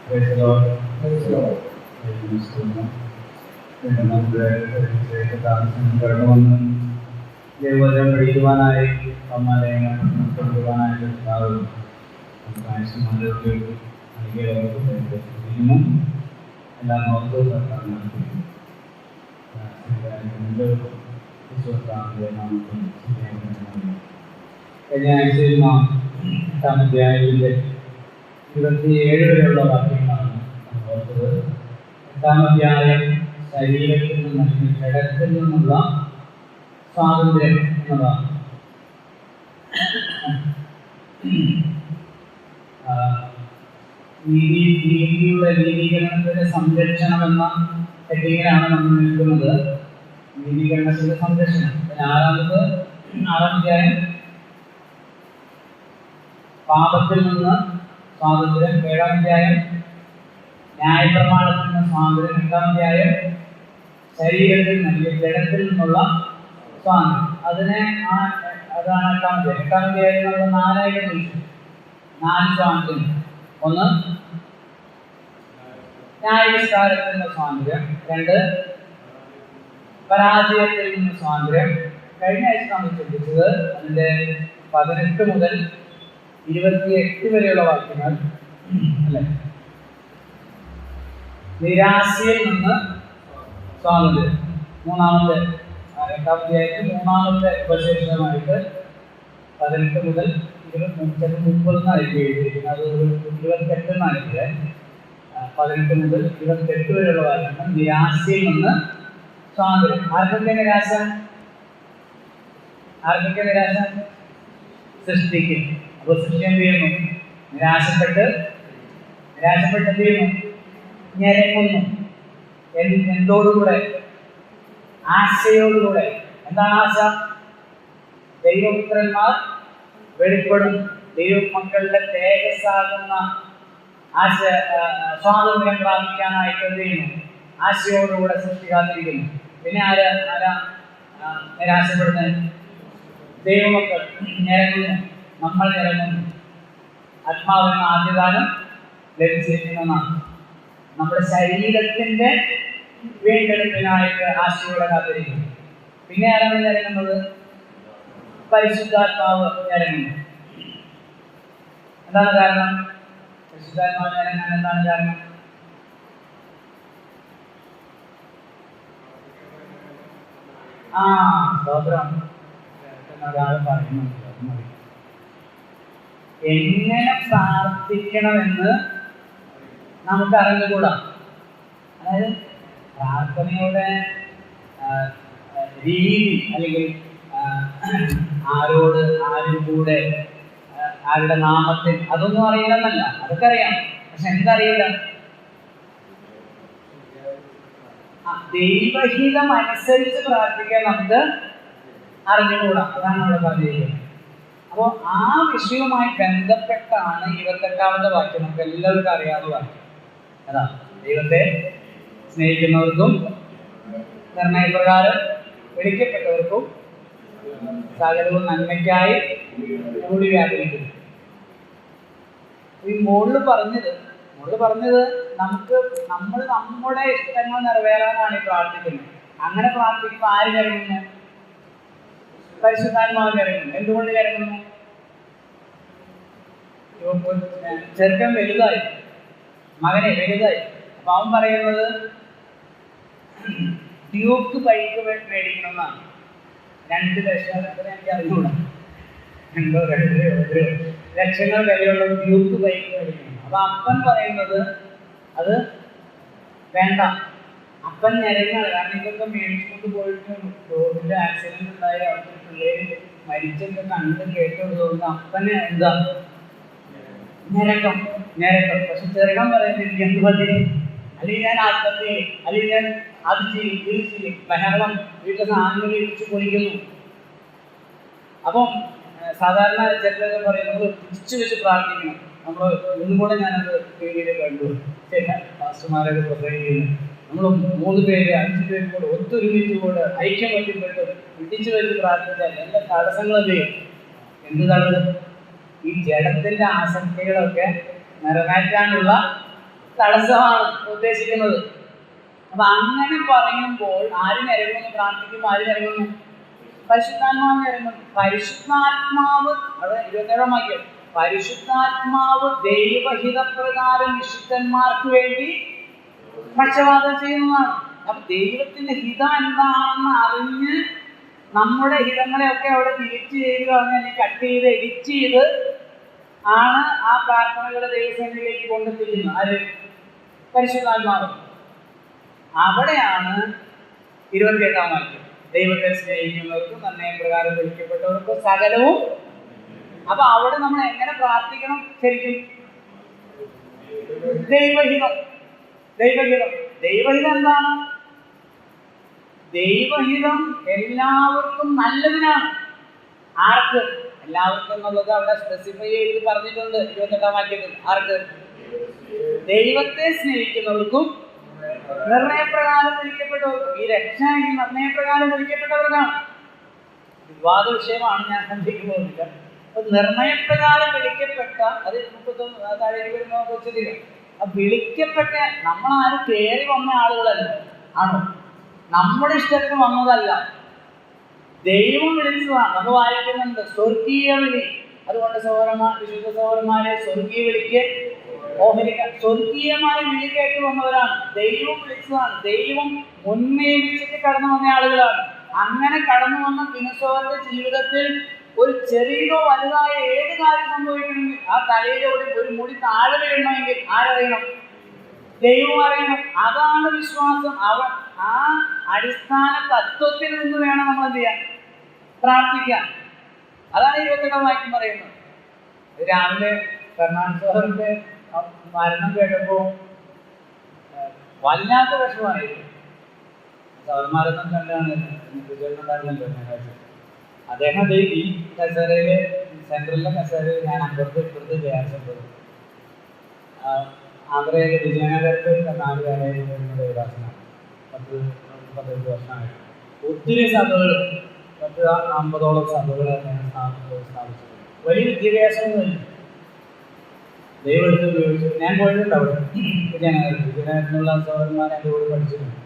കടന്നു വന്ന് ദൈവവചനം പഠിക്കുവാനായി കൊണ്ടുപോകാനായിട്ട് എല്ലാ നോക്കവും കഴിഞ്ഞ ആഴ്ചയിൽ നാം 8-ാം അധ്യായത്തിൻ്റെ 27 വരെയുള്ള വാക്യങ്ങളാണ് ഓർത്തത്. 8-ാം അധ്യായം ശരീരത്തിൽ നിന്നും ജഡത്തിൽ നിന്നുള്ള സ്വാതന്ത്ര്യം എന്നതാണ്. നീതിയുടെ നീതീകരണത്തിന്റെ സംരക്ഷണം എന്ന ഹെഡിങ്ങിലാണ് നമ്മൾ നിൽക്കുന്നത്. നീതീകരണത്തിന്റെ സംരക്ഷണം. 6-ാം അധ്യായം പാപത്തിൽ നിന്ന് സ്വാതന്ത്ര്യം, 7-ാം അധ്യായം ന്യായപ്രമാണത്തിൽ നിന്ന് സ്വാതന്ത്ര്യം, 8-ാം അധ്യായം ശരീരത്തിൽ നിന്ന് ജഡത്തിൽ നിന്നുള്ള സ്വാതന്ത്ര്യം. അതാണ് 8-ാം അധ്യായം. 8-ാം അധ്യായം നമ്മൾ 4 തിരിച്ചു. 4 സ്വാതന്ത്ര്യം. 1 ന്യായവിസ്താരത്തിൽ നിന്ന് സ്വാതന്ത്ര്യം, 2 പരാജയത്തിൽ നിന്ന് സ്വാതന്ത്ര്യം. കഴിഞ്ഞ ആഴ്ച നമ്മൾ ചിന്തിച്ചത് അതിൻ്റെ 18 മുതൽ 28 വരെയുള്ള വാക്യങ്ങൾ അല്ലെ. നിരാശയിൽ നിന്ന് സ്വാതന്ത്ര്യം. 8-ാമത്തെ 8-ാം അധ്യായത്തിൽ 3-ാമത്തെ ഉപശേഷമായിട്ട് 18 മുതൽ 30 എഴുതിയിരിക്കുന്നത്. അത് 28 18 മുതൽ 28 വരെയുള്ള വാക്യങ്ങൾ നിരാശയിൽ നിന്ന് സ്വാതന്ത്ര്യം. ആർക്കൊക്കെ നിരാശ? സൃഷ്ടിക്കും. അപ്പോൾ സൃഷ്ടി എന്ത് ചെയ്യുന്നു? നിരാശപ്പെട്ട് എന്ത് ചെയ്യുന്നു? ഞെരങ്ങുന്നു. എന്തോടുകൂടെ? ആശയോടുകൂടെ. എന്താണ് ആശ? ദൈവപുത്രന്മാർ വെളിപ്പെടും. ദൈവമക്കളുടെ തേജസ്സാകുന്ന ആശ സ്വാതന്ത്ര്യം പ്രാപിക്കാനായിട്ട് എന്ത് ചെയ്യുന്നു? ആശയോടുകൂടെ സൃഷ്ടി കാത്തിരിക്കുന്നു. പിന്നെ ആരാ നിരാശപ്പെടുന്നത്? ദൈവമക്കൾ ഞെരങ്ങുന്നു. നമ്മൾ ഞെരങ്ങുന്നു. ആത്മാവിന് ആദ്യദാനം ലഭിച്ചിരിക്കുന്നതാണ്. നമ്മുടെ ശരീരത്തിന്റെ വീണ്ടെടുപ്പിനായിട്ട് ആശയോടെ കാത്തിരിക്കുന്നു. പിന്നെ ആരാണ് ഞെരങ്ങുന്നത്? പരിശുദ്ധാത്മാവ് ഞെരങ്ങുന്നു. എന്താണ് കാരണം? പരിശുദ്ധാത്മാവ് ഞെരങ്ങാൻ എന്താണ് കാരണം? സ്തോത്രം. ഒരാൾ പറയുന്നുണ്ട്. എങ്ങനെ പ്രാർത്ഥിക്കണമെന്ന് നമുക്ക് അറിഞ്ഞുകൂടാ. അതായത് പ്രാർത്ഥനയുടെ രീതി അല്ലെങ്കിൽ ആരോട്, ആരും കൂടെ, ആരുടെ നാമത്തിൽ, അതൊന്നും അറിയില്ലെന്നല്ല. അതൊക്കെ അറിയാം. പക്ഷെ എന്തറിയില്ല? ദൈവഹിതം അനുസരിച്ച് പ്രാർത്ഥിക്കാൻ നമുക്ക് അറിഞ്ഞുകൂടാ. അതാണ് അവിടെ പറഞ്ഞിരിക്കുന്നത്. അപ്പോൾ ആ വിഷയവുമായി ബന്ധപ്പെട്ടാണ് 28-ാമത്തെ വാക്യം. നമുക്ക് എല്ലാവർക്കും അറിയാവുന്ന വാക്യം അതാ. ദൈവത്തെ സ്നേഹിക്കുന്നവർക്കും നിർണയപ്രകാരം വിളിക്കപ്പെട്ടവർക്കും സകലവും നന്മയ്ക്കായി കൂടി വ്യാപരിക്കുന്നു. ഈ മുകളിൽ പറഞ്ഞത് നമ്മൾ നമ്മുടെ ഇഷ്ടങ്ങൾ നിറവേറാനാണ് ഈ പ്രാർത്ഥിക്കുന്നത്. അങ്ങനെ പ്രാർത്ഥിക്കുമ്പോൾ ആര് കരയുന്നു? പരിശുദ്ധാത്മാവ് കരയുന്നു. എന്തുകൊണ്ട് കരയുന്നു? ചെറുക്കൻ വലുതായി, മകനെ വലുതായി. അപ്പൊ അവൻ പറയുന്നത് ഡ്യൂക്ക് ബൈക്ക് മേടിക്കണമെന്നാണ്. 2 ലക്ഷം എനിക്ക് അറിഞ്ഞൂടാ, 2 ലക്ഷങ്ങൾ വിലയുള്ള ഡ്യൂക്ക് ബൈക്ക് മേടിക്കണം. അപ്പൊ അപ്പൻ പറയുന്നത് അത് വേണ്ട. അപ്പൻ ഞെരങ്ങാണ്. കാരണം ഇതൊക്കെ മേടിച്ചുകൊണ്ട് പോയിട്ട് റോഡിന്റെ ആക്സിഡന്റ് ഉണ്ടായി അവർക്ക് പിള്ളേര് മരിച്ചൊക്കെ കണ്ട് കേട്ടുകൊണ്ട് അപ്പനെ എന്താ ഞെരക്കം. പക്ഷെ ചെറുക്കൻ പറയുന്നത് എനിക്ക് എന്ത് പറ്റി, അല്ലെങ്കിൽ ഞാൻ ആത്മഹത്യ, അല്ലെങ്കിൽ ഞാൻ അത് ചെയ്യും, ഇത് ചെയ്യും, ബഹളം, വീട്ടിലെ സാധനങ്ങൾ ഇടിച്ച് പൊളിക്കുന്നു. അപ്പം സാധാരണ ചിലരൊക്കെ പറയും നമ്മൾ പിടിച്ചു വെച്ച് പ്രാർത്ഥിക്കണം. നമ്മൾ ഇന്നും കൂടെ ഞാനത് ടിവിയിൽ കണ്ടു. ചില പാസ്റ്റർമാരൊക്കെ പ്രസംഗിക്കുന്നു. നമ്മൾ 3 പേര് 5 പേര് കൂടെ ഒത്തൊരുമിച്ച് കൂടെ ഐക്യപ്പെട്ടിട്ട് പിടിച്ചു വെച്ച് പ്രാർത്ഥിച്ചാൽ എല്ലാ തടസ്സങ്ങളും ചെയ്യും. എന്ത് തടസ്സം? ഈ ജഡത്തിന്റെ ആസക്തികളൊക്കെ നിറവേറ്റാനുള്ള തടസ്സമാണ് ഉദ്ദേശിക്കുന്നത്. അപ്പൊ അങ്ങനെ പറയുമ്പോൾ ആരിനിറങ്ങുന്നു? പ്രാർത്ഥിക്കുമ്പോൾ ആരിനിറങ്ങുന്നു? പരിശുദ്ധാത്മാവിന് ഇറങ്ങുന്നു. പരിശുദ്ധാത്മാവ്, അവിടെ 27 വാക്യം, പരിശുദ്ധാത്മാവ് ദൈവഹിതപ്രകാരം വിശുദ്ധന്മാർക്ക് വേണ്ടി പക്ഷപാതം ചെയ്യുന്നതാണ്. അപ്പൊ ദൈവത്തിന്റെ ഹിതം എന്താണെന്ന് അറിഞ്ഞ് നമ്മുടെ ഹിതങ്ങളെയൊക്കെ അവിടെ തിരിച്ച് ചെയ്ത് കളഞ്ഞ് കട്ട് ചെയ്ത് എഡിറ്റ് ചെയ്ത് ആണ് ആ പ്രാർത്ഥനകളെ ദൈവസേനയിലേക്ക് കൊണ്ടെത്തിക്കുന്നത്. ആര്? പരിശുദ്ധാത്മാവ്. അവിടെയാണ് 28 വാക്യം, ദൈവത്തെ സ്നേഹിക്കുന്നവർക്കും നിർണയപ്രകാരം വിളിക്കപ്പെട്ടവർക്കും സകലവും. അപ്പൊ അവിടെ നമ്മൾ എങ്ങനെ പ്രാർത്ഥിക്കണം? ശരിക്കും ദൈവഹിതം. ദൈവഹിതം ദൈവഹിതം എന്താണ്? ദൈവഹിതം എല്ലാവർക്കും നല്ലതിനാണ്. ആർക്ക്? എല്ലാവർക്കും എന്നുള്ളത് അവിടെ സ്പെസിഫൈ ചെയ്ത് പറഞ്ഞിട്ടുണ്ട് 28 വാക്യത്തിൽ. ആർക്ക്? ദൈവത്തെ സ്നേഹിക്കുന്നവർക്കും നിർണയപ്രകാരം വിളിക്കപ്പെട്ടവർക്കും. ഈ രക്ഷ ഈ നിർണയപ്രകാരം വിളിക്കപ്പെട്ടവർക്കാണ്. വിവാദ വിഷയമാണ്, ഞാൻ കണ്ടിരിക്കുന്നില്ല. അപ്പൊ നിർണയപ്രകാരം വിളിക്കപ്പെട്ട, അത് 31 താഴെ വരുന്ന വെച്ചിട്ടില്ല. അപ്പൊ വിളിക്കപ്പെട്ട നമ്മളാരും കയറി വന്ന ആളുകളല്ല, ആണോ? നമ്മുടെ ഇഷ്ടത്തിന് വന്നതല്ല, ദൈവം വിളിച്ചതാണ്. അത് വായിക്കുന്നുണ്ട്, സ്വർഗീയ വിളി. അതുകൊണ്ട് വിശുദ്ധ സഹോദരന്മാരെ, സ്വർഗീയ വിളിക്ക് ഓഹരിക്കാൻ, സ്വർഗീയമായ വിളി കേട്ട് വന്നവരാണ്. ദൈവം വിളിച്ചതാണ്. ദൈവം മുന്നേ വിളിച്ചിട്ട് കടന്നു വന്ന ആളുകളാണ്. അങ്ങനെ കടന്നു വന്ന ദിനസോറിന്റെ ജീവിതത്തിൽ ഒരു ചെറിയോ വലുതായ ഏത് കാര്യം സംഭവിക്കണമെങ്കിൽ, ആ തലയിലെ ഒരു മുടി താഴെ വീഴണമെങ്കിൽ ആരറിയണം? ദൈവം അറിയണം. അതാണ് വിശ്വാസം. ആ അടിസ്ഥാന തത്വത്തിൽ നിന്ന് വേണം നമ്മൾ എന്ത് ചെയ്യാൻ? പ്രാർത്ഥിക്കാൻ. അതാണ് 28 വാക്യം പറയുന്നത്. രാവിലെ ഫെർണാണ്ടോ സാറിന്റെ മരണം കേട്ടപ്പോൾ വല്ലാത്ത വിഷമമായിരുന്നു. സൗരന്മാരൊന്നും കണ്ടാണ് അദ്ദേഹം ഈ കസേരയില്, സെൻട്രലിലെ കസേരയിൽ ഞാൻ അമ്പത് ഇപ്പുറത്ത് ഗ്യാസുണ്ട്. ആന്ധ്രയിലെ വിജയനഗരത്ത് 4 പേരായിരുന്നു ദേവദാസനാണ്. 10-15 വർഷമായിട്ട് ഒത്തിരി സഭകൾ, 10-50ഓളം സഭകൾ സ്ഥാപിച്ചിട്ടുണ്ട്. വലിയ വിദ്യാഭ്യാസമൊന്നുമില്ല, ദൈവം എടുത്ത് ഉപയോഗിച്ചു. ഞാൻ പോയിട്ടുണ്ട് അവിടെ വിജയനഗരത്തിനുള്ള സഹോദരന്മാർ എൻ്റെ കൂടെ പഠിച്ചിട്ടുണ്ട്.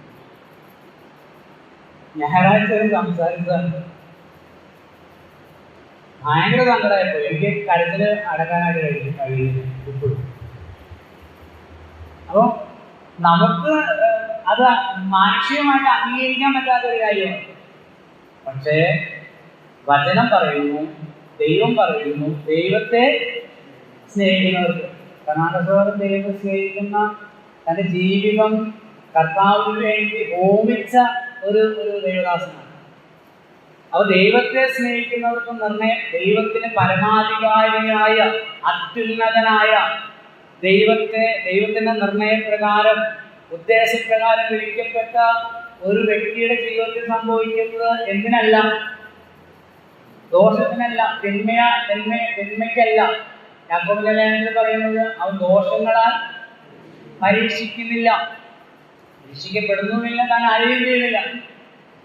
ഞായറാഴ്ച സംസാരിച്ചതാണ്. ഭയങ്കര സങ്കടമായിപ്പോയി. എനിക്ക് കരുതൽ അടക്കാനായിട്ട് കഴിയില്ല ഇപ്പോഴും. അപ്പോൾ നമുക്ക് അത് മാനുഷികമായിട്ട് അംഗീകരിക്കാൻ പറ്റാത്ത ഒരു കാര്യമാണ്. പക്ഷേ വചനം പറയുന്നു, ദൈവം പറയുന്നു, ദൈവത്തെ സ്നേഹിക്കുന്നവർക്ക്. കർണാടകത്തോടെ ദൈവത്തെ സ്നേഹിക്കുന്ന, തൻ്റെ ജീവിതം കർത്താവിന് വേണ്ടി ഹോമിച്ച ഒരു ദൈവദാസനാണ്. അപ്പോൾ ദൈവത്തെ സ്നേഹിക്കുന്നവർക്കും ദൈവത്തിന് പരമാധികാരിയായ അത്യുന്നതനായ ദൈവത്തിന്റെ നിർണയപ്രകാരം ഉദ്ദേശപ്രകാരം വിളിക്കപ്പെട്ട ഒരു വ്യക്തിയുടെ ജീവിതത്തിൽ സംഭവിക്കുന്നത് എന്തിനല്ല? ദോഷത്തിനല്ല, തിന്മയ്ക്കല്ല. യാക്കോബിന്റെ ലേഖനത്തിൽ പറയുന്നത് അവൻ ദോഷങ്ങളാൽ പരീക്ഷിക്കുന്നില്ല, പരീക്ഷിക്കപ്പെടുന്നുമില്ല, താൻ ആരെയും ചെയ്യുന്നില്ല,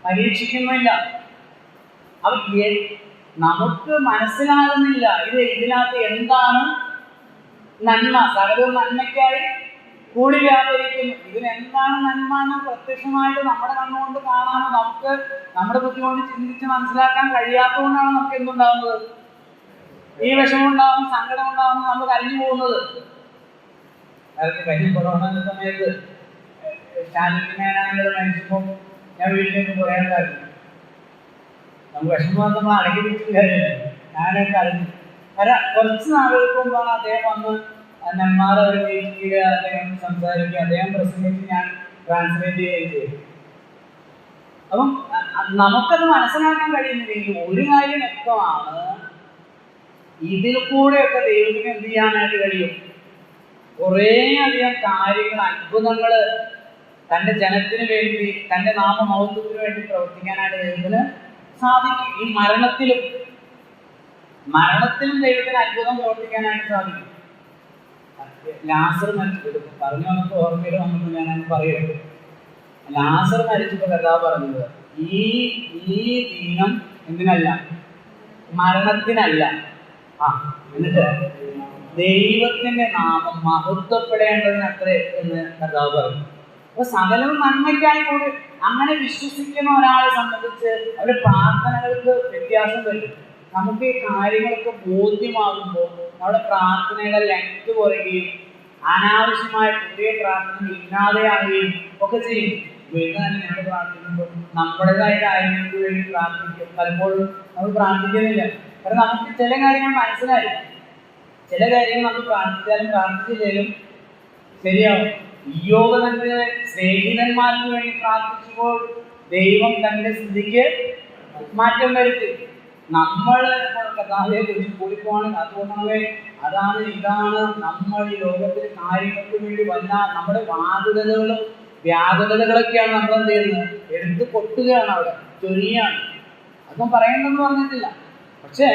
പരീക്ഷിക്കുന്നില്ല. അവൻ നമുക്ക് മനസ്സിലാകുന്നില്ല ഇതിനകത്ത് എന്താണ് നന്മ. സകലവും നന്മയ്ക്കായി കൂടി വ്യാപരിക്കുന്നു. ഇതിനെന്താണ് നന്മ എന്ന് പ്രത്യക്ഷമായിട്ട് നമ്മുടെ കണ്ണുകൊണ്ട് കാണാനോ നമുക്ക് നമ്മുടെ ബുദ്ധി കൊണ്ട് ചിന്തിച്ച് മനസ്സിലാക്കാൻ കഴിയാത്തതുകൊണ്ടാണ് നമുക്ക് എന്തുണ്ടാവുന്നത്? ഈ വിഷമം ഉണ്ടാവും, സങ്കടം ഉണ്ടാവുന്ന, നമ്മൾ കരഞ്ഞു പോകുന്നത്. കഴിഞ്ഞ കൊറോണ സമയത്ത് ശാരീരികമാനാണെങ്കിൽ മരിച്ചപ്പോൾ ഞാൻ വീട്ടിലേക്ക് പറയാറുണ്ടായിരുന്നു. നമുക്ക് വിഷമം നമ്മൾ അടക്കി പിടിച്ചില്ല. ഞാനൊക്കെ അറിഞ്ഞു. കുറച്ച് നാളുകൾക്ക് മുമ്പാണ് അദ്ദേഹം വന്ന് നെന്മാർ ഒരു മീറ്റിംഗിൽ അദ്ദേഹം സംസാരിക്കുക, അദ്ദേഹം പ്രസംഗിച്ച് ഞാൻ ട്രാൻസ്ലേറ്റ് ചെയ്യുകയും ചെയ്തു. അപ്പം നമുക്കത് മനസ്സിലാക്കാൻ കഴിയുന്നില്ലെങ്കിൽ ഒരു കാര്യം വ്യക്തമാണ്, ഇതിൽ കൂടെയൊക്കെ ദൈവത്തിന് എന്ത് ചെയ്യാനായിട്ട് കഴിയും? കുറേ അധികം കാര്യങ്ങൾ, അത്ഭുതങ്ങൾ തൻ്റെ ജനത്തിന് വേണ്ടി, തൻ്റെ നാമമഹത്വത്തിന് വേണ്ടി പ്രവർത്തിക്കാനായിട്ട് ദൈവത്തിന് സാധിക്കും. ഈ മരണത്തിലും ദൈവത്തിന് അത്ഭുതം പ്രവർത്തിക്കാനായിട്ട് സാധിക്കും. ലാസർ മരിച്ചു പറഞ്ഞു വന്നപ്പോൾ ഓർമ്മയിൽ വന്നപ്പോൾ ഞാൻ പറയുന്നത്, ലാസർ മരിച്ചപ്പോൾ കർത്താവ് പറഞ്ഞത് ഈ ദീനം എന്തിനല്ല? മരണത്തിനല്ല. എന്നിട്ട് ദൈവത്തിന്റെ നാമം മഹത്വപ്പെടേണ്ടതിനത്രേ എന്ന് കർത്താവ് പറഞ്ഞു. അപ്പൊ സകലവും നന്മയ്ക്കായി കൂടി അങ്ങനെ വിശ്വസിക്കുന്ന ഒരാളെ സംബന്ധിച്ച് അവരുടെ പ്രാർത്ഥനകൾക്ക് വ്യത്യാസം വരും. നമുക്ക് ഈ കാര്യങ്ങളൊക്കെ ബോധ്യമാകുമ്പോൾ നമ്മുടെ പ്രാർത്ഥനയുടെ ലെങ്ത് കുറയുകയും അനാവശ്യമായ പുതിയ പ്രാർത്ഥന ഇല്ലാതെയാകുകയും ഒക്കെ ചെയ്യും. വീണ്ടും തന്നെ ഞങ്ങൾ പ്രാർത്ഥിക്കുമ്പോൾ നമ്മുടേതായ കാര്യങ്ങൾക്ക് വേണ്ടി പ്രാർത്ഥിക്കും. പലപ്പോഴും നമ്മൾ പ്രാർത്ഥിക്കുന്നില്ല. കാരണം നമുക്ക് ചില കാര്യങ്ങൾ മനസ്സിലായി, ചില കാര്യങ്ങൾ നമ്മൾ പ്രാർത്ഥിച്ചാലും പ്രാർത്ഥിച്ചില്ലേലും ശരിയാവും. ഇയ്യോബ് തന്റെ സ്നേഹിതന്മാർക്ക് വേണ്ടി പ്രാർത്ഥിച്ചപ്പോൾ ദൈവം തന്റെ സ്ഥിതിക്ക് മാറ്റം വരുത്തി. നമ്മൾ കർത്താവിനെ കുറിച്ച് കൂടിപ്പോവാണ്, അതുകൊണ്ടാണ് അതാണ് ഇതാണ് നമ്മൾ ഈ ലോകത്തിൽ കാര്യങ്ങൾക്ക് വേണ്ടി വല്ല നമ്മുടെ വാതുതകളും വ്യാകുലതകളൊക്കെയാണ് നമ്മൾ എന്ത് ചെയ്യുന്നത്, എടുത്ത് കൊട്ടുകയാണ്, അവിടെ ചൊരിയാണ്. അതൊന്നും പറയണ്ടെന്ന് പറഞ്ഞിട്ടില്ല. പക്ഷെ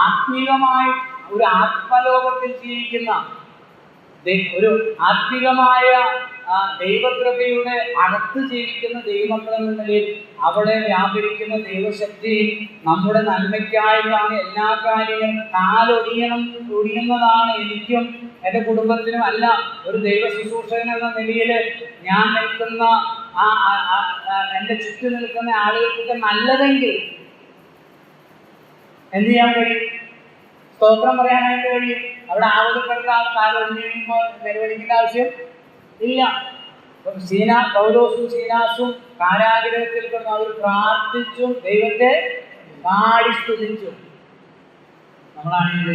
ആത്മീയമായി ഒരു ആത്മലോകത്തിൽ ജീവിക്കുന്ന ഒരു ആത്മീകമായ ദൈവകൃപയുടെ അകത്ത് ജീവിക്കുന്ന ദൈവമക്കൾ എന്ന നിലയിൽ അവിടെ വ്യാപരിക്കുന്ന ദൈവശക്തി നമ്മുടെ നന്മയ്ക്കായിട്ടാണ്. എല്ലാ കാര്യങ്ങളും ഒടിയുന്നതാണ് എനിക്കും എൻ്റെ കുടുംബത്തിനും അല്ല. ഒരു ദൈവ ശുശ്രൂഷകൻ എന്ന നിലയിൽ ഞാൻ നിൽക്കുന്ന എൻ്റെ ചുറ്റും നിൽക്കുന്ന ആളുകൾക്കൊക്കെ നല്ലതെങ്കിൽ എന്ത് ചെയ്യാൻ കഴിയും? സ്തോത്രം പറയാനായിട്ട് കഴിയും. അവിടെ ആവതപ്പെട്ട ആൾക്കാർ ഒഴിഞ്ഞു കഴിയുമ്പോൾ നിലവിളിക്കേണ്ട ആവശ്യം ഇല്ല. പൗലോസും ശീലാസും കാരാഗ്രഹത്തിൽ കിടന്ന് അവർ പ്രാർത്ഥിച്ചും ദൈവത്തെ പാടി സ്തുതിച്ചും. നമ്മളാണെങ്കിൽ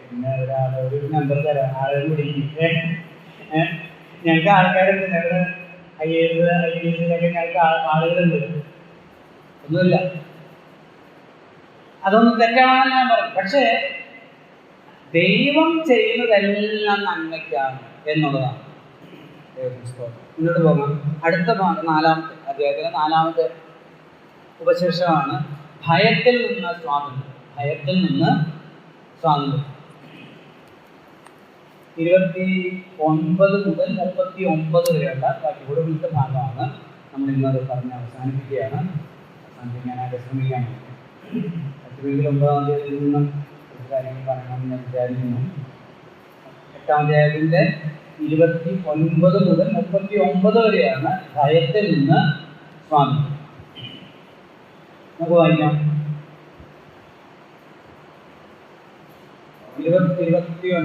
പിന്നെ ഒരു നമ്പർ തരാം, ആളുകൾ വിളിക്കും. ഞങ്ങൾക്ക് ആൾക്കാരുണ്ട്, ഞങ്ങളുടെ IAS IPSലൊക്കെ ഞങ്ങൾക്ക് ആളുകളുണ്ട്. ഒന്നുമില്ല, അതൊന്നും തെറ്റാണെന്ന് ഞാൻ പറയും. പക്ഷേ ദൈവം ചെയ്യുന്നതെല്ലാം നന്മയ്ക്കാണ് എന്നുള്ളതാണ്. മുന്നോട്ട് പോകാം. അടുത്ത ഭാഗം 4-ാമത്തെ അധ്യായത്തിലെ 4-ാമത്തെ ഉപശീർഷകമാണ് ഭയത്തിൽ നിന്ന് സ്വാതന്ത്ര്യം. ഭയത്തിൽ നിന്ന് സ്വാതന്ത്ര്യം. 29 മുതൽ 39 വരെയുള്ള ബാക്കി കൂടുതലത്തെ ഭാഗമാണ് നമ്മൾ ഇന്നത് പറഞ്ഞ് അവസാനിപ്പിക്കുകയാണ്. അവസാനിപ്പിക്കാനായിട്ട് ശ്രമിക്കാൻ പറ്റുമെങ്കിൽ 9-ാം തീയതിയിൽ നിന്നും കാര്യങ്ങൾ പറയണമെന്ന് ഞാൻ വിചാരിക്കുന്നു. 8-ാം അധ്യായത്തിൻ്റെ 29 മുതൽ 39 വരെയാണ് ഭയത്തിൽ നിന്ന് സ്വാതന്ത്ര്യം. നമുക്ക് വായിക്കാം. 29, 30,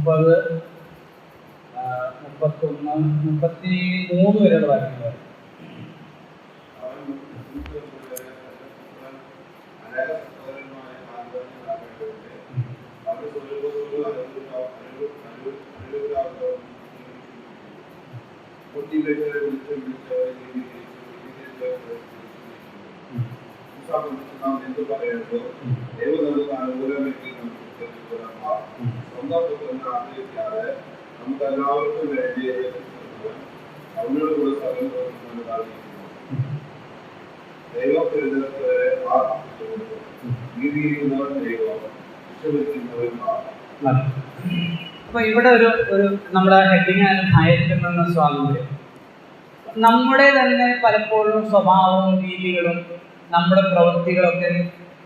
31, 33 വരെയുള്ള വാക്യങ്ങൾ. നമുക്ക് എല്ലാവർക്കും വേണ്ടി അവനോട് കൂടെ സ്ഥലം ദൈവപ്രചരണത്തിലെ നീതിയിരിക്കുന്നവർ ദൈവം വിശ്വസിക്കുന്നവർ. അപ്പൊ ഇവിടെ ഒരു നമ്മുടെ ഹെഡിങ് ആണ് ഭയത്തിൽ നിന്ന് സ്വാതന്ത്ര്യം. നമ്മുടെ തന്നെ പലപ്പോഴും സ്വഭാവവും രീതികളും നമ്മുടെ പ്രവൃത്തികളൊക്കെ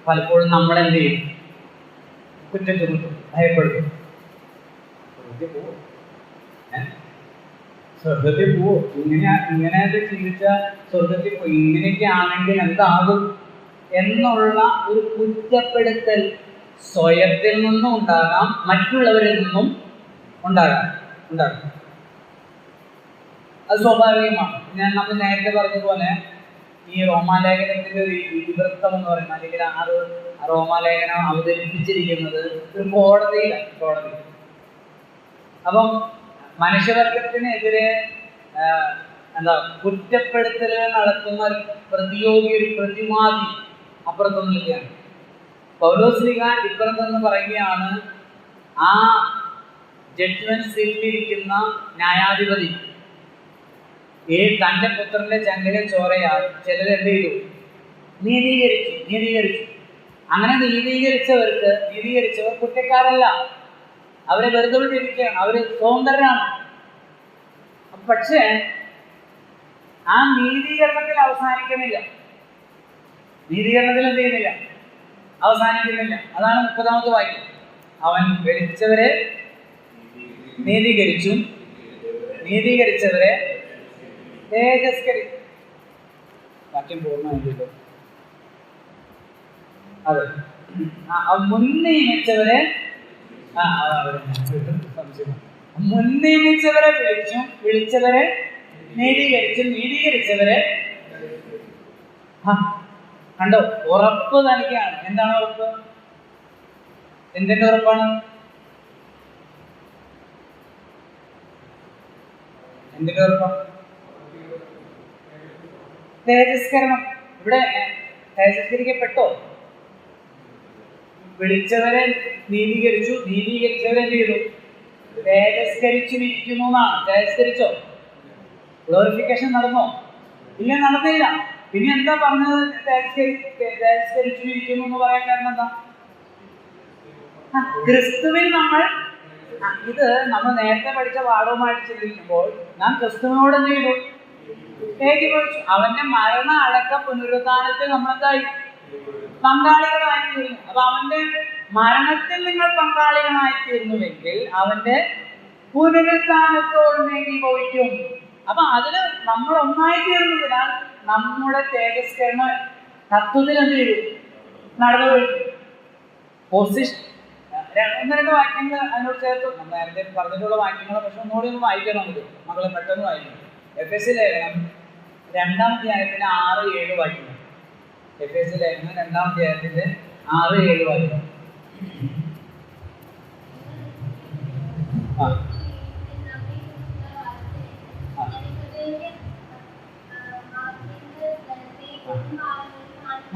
പലപ്പോഴും നമ്മളെന്ത് ചെയ്യും? കുറ്റം ചുമത്തും, ഭയപ്പെടും. സ്വർഗത്തിൽ പോവോ? ഇങ്ങനെയൊക്കെ ചിന്തിച്ചാൽ സ്വർഗത്തിൽ പോയി, ഇങ്ങനെയൊക്കെ ആണെങ്കിൽ എന്താകും എന്നുള്ള ഒരു കുറ്റപ്പെടുത്തൽ സ്വയത്തിൽ നിന്നും ഉണ്ടാകാം, മറ്റുള്ളവരിൽ നിന്നും ഉണ്ടാകാം. അത് സ്വാഭാവികമാണ്. നമ്മൾ നേരത്തെ പറഞ്ഞതുപോലെ ഈ റോമാലേഖനത്തിന്റെ ഒരു ഇതിവൃത്തം എന്ന് പറയുന്നത്, അല്ലെങ്കിൽ ആ റോമാലേഖനം അവതരിപ്പിച്ചിരിക്കുന്നത് ഒരു കോടതിയിലാണ്. കോടതി അപ്പം മനുഷ്യവർഗത്തിനെതിരെ കുറ്റപ്പെടുത്തലുകൾ നടത്തുന്ന ഒരു പ്രതിയോഗി, ഒരു പ്രതിവാദി അപ്പുറത്തു നിൽക്കുകയാണ്. പൗലോസ്ലീഹ ഇപ്പുറത്തെന്ന് പറയുകയാണ്, ആ ജഡ്ജ്മെന്റ് സീറ്റിലിരിക്കുന്ന ന്യായാധിപതി തൻ്റെ പുത്രന്റെ ചങ്കിലെ ചോരയാൽ ചിലരെന്ത് ചെയ്തു? നീതീകരിച്ചു. അങ്ങനെ നീതീകരിച്ചവർ കുറ്റക്കാരല്ല, അവരെ വെറുതെ വിട്ടിരിക്കുകയാണ്, അവര് സ്വതന്ത്രരാണ്. പക്ഷേ ആ നീതീകരണത്തിൽ അവസാനിക്കുന്നില്ല. നീതീകരണത്തിൽ എന്ത് ചെയ്യുന്നില്ല, അവസാനിക്കുന്നില്ല. അതാണ് 30-ാമത്തെ വാക്യം. അവൻ വെളിച്ചവരെ നീതീകരിച്ചും നീതീകരിച്ചവരെ തേജസ്കരിക്കും. വാക്യം പൂർണ്ണമായില്ലോ. അതെ, മുൻനിയമിച്ചവരെ മുൻനിയമിച്ചവരെ വിളിച്ചും വിളിച്ചവരെ നീതീകരിച്ചും നീതീകരിച്ചവരെ കണ്ടോ, ഉറപ്പ് നൽകിയാണ്. എന്താണ് ഉറപ്പ്? എന്തിന്റെ ഉറപ്പാണ്? എന്തിന്റെ ഉറപ്പാണ്? തേജസ്കരണം. ഇവിടെ തേജസ്കരിക്കപ്പെട്ടോ? വിളിച്ചവരെ നീതീകരിച്ചു, നീതീകരിച്ചവരെ എന്ത് ചെയ്തു? തേജസ്കരിച്ചിരിക്കുന്നു എന്നാണ്. തേജസ്കരിച്ചോ? ഗ്ലോറിഫിക്കേഷൻ നടന്നോ? ഇല്ല, നടന്നില്ല. പിന്നെ എന്താ പറഞ്ഞത്? തേജസ്കരിച്ചിരിക്കുന്നു എന്ന് പറയാൻ കാരണം എന്താ? ക്രിസ്തുവിൽ നമ്മൾ, ഇത് നമ്മൾ നേരത്തെ പഠിച്ച പാഠവുമായിട്ട് ചിന്തിക്കുമ്പോൾ നാം ക്രിസ്തുവിനോട് എന്ത് ചെയ്തു? ഏകീഭവിച്ചു. അവന്റെ മരണ അടക്ക പുനരുദ്ധാനത്തിൽ നമ്മളെന്തായി? പങ്കാളികളായിത്തീർന്നു. അപ്പൊ അവന്റെ മരണത്തിൽ നിങ്ങൾ പങ്കാളികളായിത്തീർന്നുവെങ്കിൽ അവന്റെ പുനരുദ്ധാനത്തോടും ഏകീഭവിക്കും. അപ്പൊ അതിന് നമ്മൾ ഒന്നായിത്തീർന്നതിനാൽ നമ്മുടെ തേജസ്കരണ തത്വത്തിൽ എന്ത് ചെയ്തു? നടന്നു കഴിഞ്ഞു. പൊസിഷൻ 1-2 വാക്യങ്ങൾ അതിനോട് ചേർത്തു. നമ്മൾ നേരത്തെ പറഞ്ഞിട്ടുള്ള വാക്യങ്ങൾ പക്ഷെ ഒന്നുകൂടി ഒന്ന് വായിക്കണം. നമുക്ക് മക്കളെ പെട്ടെന്ന് വായിക്കണം. എഫെസ്യ ലേഖനം 2-ാം അധ്യായത്തിന്റെ 6-7 വാക്യങ്ങൾ. എഫെസ്യ ലേഖനം 2-ാം അധ്യായത്തിന്റെ 6-7 വാക്യങ്ങൾ.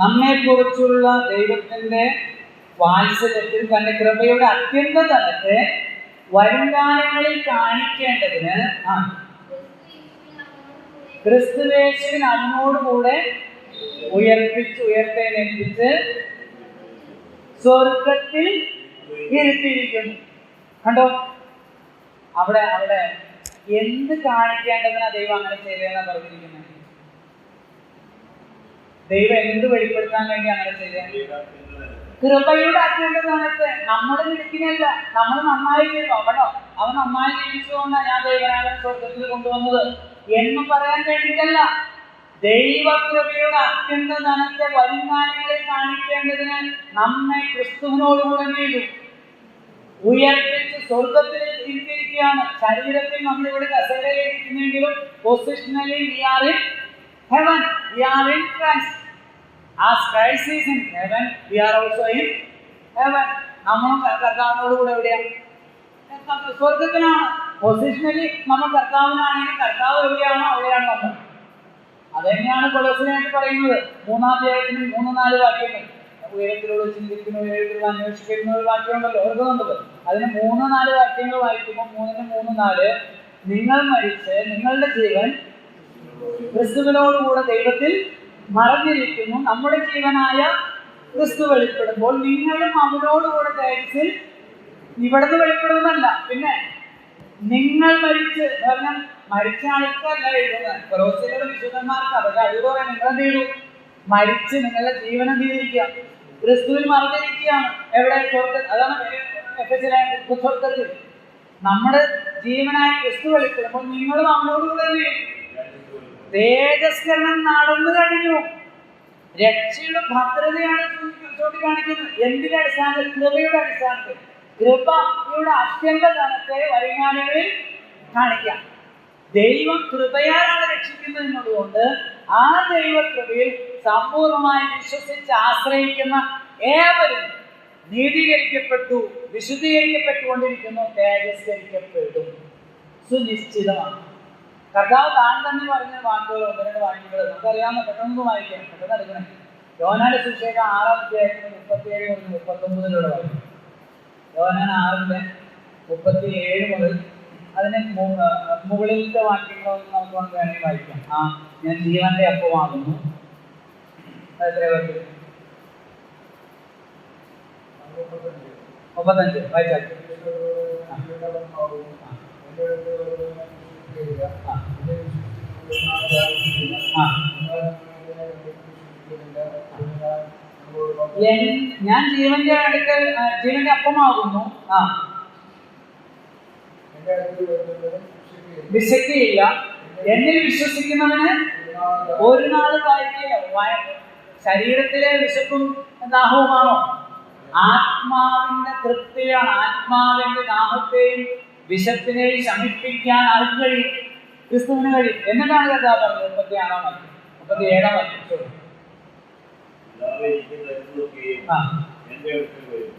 നമ്മെ കുറിച്ചുള്ള ദൈവത്തിന്റെ വാത്സല്യത്തിൽ തന്റെ കൃപയുടെ അത്യന്ത തലത്തെ വരുംകാലങ്ങളിൽ കാണിക്കേണ്ടതിന് ക്രിസ്തുവേശുവിൻ അവനോടുകൂടെ ഉയർത്തെഴുന്നേൽപ്പിച്ച് സ്വർഗത്തിൽ ഇരുത്തിയിരിക്കുന്നു. കണ്ടോ, അവിടെ എന്ത് കാണിക്കേണ്ടതിനാ ദൈവം അങ്ങനെ ചെയ്തതെന്നാ പറഞ്ഞിരിക്കുന്നത്? ദൈവം എന്ത് വെളിപ്പെടുത്താൻ വേണ്ടി അങ്ങനെ ചെയ്തത്? കൃപയുടെ അത്യന്തത്തെ. നമ്മുടെ മിടുക്കിനല്ല, നമ്മൾ നന്നായി ചെയ്തു. അവൻ നന്നായി ജീവിച്ചുകൊണ്ടാണ് ഞാൻ ദൈവനാമം സ്വർഗത്തിൽ കൊണ്ടുവന്നത് എന്ന് പറയാൻ വേണ്ടിയിട്ടല്ല. ദൈവകൃപയുടെ അത്യന്ത ധനത്തെ വരുമാനങ്ങളിൽ കാണിക്കേണ്ടതിന് നമ്മെ ക്രിസ്തുവിനോടുകൂടെ ചെയ്തു ഉയർപ്പിച്ച് സ്വർഗത്തിൽ ഇരിക്കുകയാണ്. ശരീരത്തിൽ നമ്മൾ ഇവിടെ കസേരയിൽ ഇരിക്കുന്നെങ്കിലും positionally we are in heaven, we are in Christ. As Christ is in heaven, we are also in heaven. നമ്മൾ കർത്താവിനോട് കൂടെ എവിടെയാണ്? സ്വർഗത്തിലാണ്. പൊസിഷണലി നമ്മൾ കർത്താവിനാണെങ്കിൽ കർത്താവ് എവിടെയാണോ അവിടെയാണ് നമ്മൾ. അതുതന്നെയാണ് കൊലോസ്യനായിട്ട് പറയുന്നത് 3-ാം അധ്യായത്തിന് 3-4 വാക്യങ്ങൾ. ഉയരത്തിലൂടെ ചിന്തിക്കുന്നു, ഉയരത്തിലൂടെ അന്വേഷിക്കുന്ന ഒരു വാക്യമുണ്ടല്ലോ, ഓർക്കുന്നുണ്ടല്ലോ. അതിന് 3-4 വാക്യങ്ങൾ വായിക്കുമ്പോൾ 3-4 നിങ്ങൾ മരിച്ച് നിങ്ങളുടെ ജീവൻ ക്രിസ്തുവിനോടുകൂടെ ദൈവത്തിൽ മറഞ്ഞിരിക്കുന്നു. നമ്മുടെ ജീവനായ ക്രിസ്തു വെളിപ്പെടുമ്പോൾ നിങ്ങളും അവനോടുകൂടെ തേജസ്സിൽ ഇവിടുന്ന് വെളിപ്പെടുന്നതല്ല. പിന്നെ നിങ്ങൾ മരിച്ച് പറഞ്ഞാൽ മരിച്ച ആൾക്കല്ല എഴുതുന്നത്, കൊലോസ്യരുടെ വിശുദ്ധന്മാർക്ക്. അതൊക്കെ അതുപോലെ നിങ്ങൾ എന്ത് ചെയ്തു? മരിച്ച് നിങ്ങളുടെ ജീവനം ചെയ്തിരിക്കുക, ക്രിസ്തുവിൽ മറഞ്ഞിരിക്കുകയാണ്. എവിടെ? അതാണ് സ്വർഗത്തിൽ. നമ്മുടെ ജീവനായ ക്രിസ്തു വെളിപ്പെടുമ്പോൾ നിങ്ങളും അവനോടുകൂടെ തേജസ്കരണം നടന്നു കഴിഞ്ഞു. രക്ഷയുടെ ഭദ്രതയാണ് ചൂണ്ടിക്കാണിക്കുന്നത്. എന്തിന്റെ അടിസ്ഥാനത്തിൽ? കൃപയുടെ അടിസ്ഥാനത്തിൽ. കൃപയുടെ അത്യന്ത ധനത്തെ വരുമാനങ്ങളിൽ കാണിക്കാം. ദൈവം കൃപയാലാണ് രക്ഷിക്കുന്നത് എന്നുള്ളതുകൊണ്ട് ആ ദൈവകൃപയിൽ സമ്പൂർണ്ണമായി വിശ്വസിച്ച് ആശ്രയിക്കുന്ന ഏവരും നീതീകരിക്കപ്പെട്ടു, വിശുദ്ധീകരിക്കപ്പെട്ടുകൊണ്ടിരിക്കുന്നു, തേജസ്കരിക്കപ്പെടും. സുനിശ്ചിതമാണ്. കർത്താവ് താൻ തന്നെ പറഞ്ഞ വാക്കുകൾ 1-2 വാക്യങ്ങൾ നമുക്കറിയാവുന്ന. പെട്ടെന്ന് വായിക്കാം, പെട്ടെന്ന് എടുക്കണേ. യോഹന്നാന്റെ സുവിശേഷം 6-ാം അധ്യായത്തിന് 37-39 വാക്യം. യോഹന്നാൻ 6-37 മുതൽ അതിന് മുകളിലത്തെ വാക്യങ്ങളൊന്നും നമുക്ക് വേണമെങ്കിൽ വായിക്കാം. ഞാൻ ജീവന്റെ അപ്പമാകുന്നു. അതെത്ര വാക്യം? 35 വായിച്ചാൽ. ഞാൻ ജീവന്റെ അടുക്കൽ ജീവന്റെ അപ്പമാകുന്നു. വിശക്കുകയില്ല. എന്നിൽ വിശ്വസിക്കുന്നവന് ഒരു നാൾ കഴിക്കില്ല. ശരീരത്തിലെ വിശപ്പും ദാഹവുമാണോ? ആത്മാവിന്റെ തൃപ്തിയാണ്. ആത്മാവിന്റെ ദാഹത്തെയും വിശപ്പിനെയും ശമിപ്പിക്കാൻ ആർക്ക് കഴിയും? ക്രിസ്തുവിന് കഴിയും. എന്നിട്ടാണ് കഥാ പറഞ്ഞത് 36-ാം വാക്യം 37-ാം വാക്യം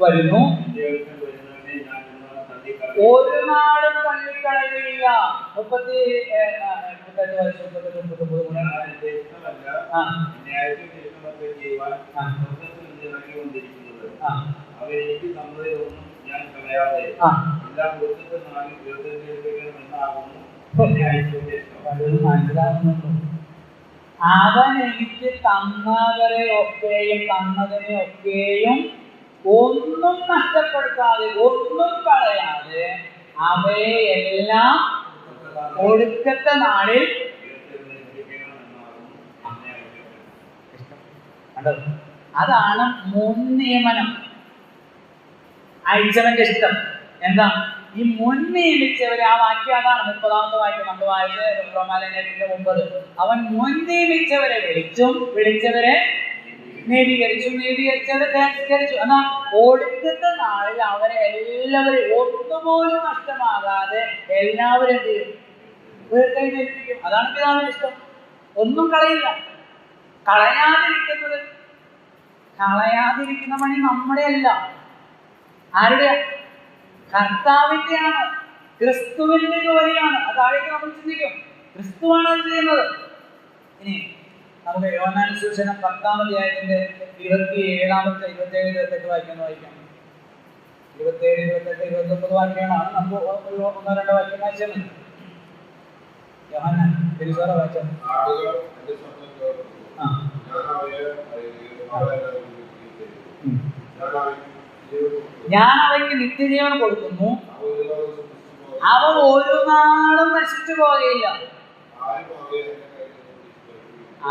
വരുന്നു, ഒരു നാളും തള്ളിക്കളയുകയില്ല. 38 വയസ്സ് 38-39 അവരെനിക്ക് തന്നതിലൊന്നും ഞാൻ കളയാതെ എല്ലാം മനസ്സിലാവുന്നുണ്ടോ? അവൻ എനിക്ക് തന്നതിനെ ഒക്കെയും ഒന്നും നഷ്ടപ്പെടുത്താതെ ഒന്നും കളയാതെ അവയെ എല്ലാം ഒടുക്കത്തെ നാളിൽ അതാണ് മുൻ നിയമനം. അയച്ചവന്റെ ഇഷ്ടം എന്താ? ഈ മുൻ നിയമിച്ചവരെ, ആ വാക്യം അതാണ് 30-ാമത്തെ വാക്യം നമ്മൾ വായിച്ച് റോമാലേഖനത്തിന്റെ 9. അവൻ മുൻ നിയമിച്ചവരെ വിളിച്ചവരെ നീതീകരിച്ചവരെ തിരസ്കരിച്ചു. എന്നാ ഒടുക്കത്തെ നാളിൽ അവരെ എല്ലാവരും ഒന്നുപോലും നഷ്ടമാകാതെ എല്ലാവരും എന്ത് ചെയ്യും? ഉയർത്തെഴുന്നേൽപ്പിക്കും. അതാണ് പിതാവിന്റെ ഇഷ്ടം. ഒന്നും കളയില്ല. കളയാതിരിക്കുന്ന പണി നമ്മുടെ അല്ല. ആരുടെ? കർത്താവിന്റെയാണ്. ക്രിസ്തുവിന്റെ ജോലിയാണ്. അതായത് നമ്മൾ ചിന്തിക്കും, ക്രിസ്തുവാണ് അത് ചെയ്യുന്നത്. ഇനി നമുക്ക് യോഹന്നാന്റെ സുവിശേഷം 10-ാം അധ്യായത്തിന്റെ 27-ാമത്തെ 27, 28 വായിക്കാം. 27, 28, 29 വാക്യങ്ങളാണ്. നമുക്ക് ഒന്നോ രണ്ടോ വാക്യം വായിച്ചാൽ മതി. യോഹന്നാൻ തിരുസോറ വായിച്ചാൽ ഞാൻ അവയ്ക്ക് നിത്യജീവൻ കൊടുക്കുന്നു, അവ ഒരു നാളും നശിച്ചു പോകയില്ല.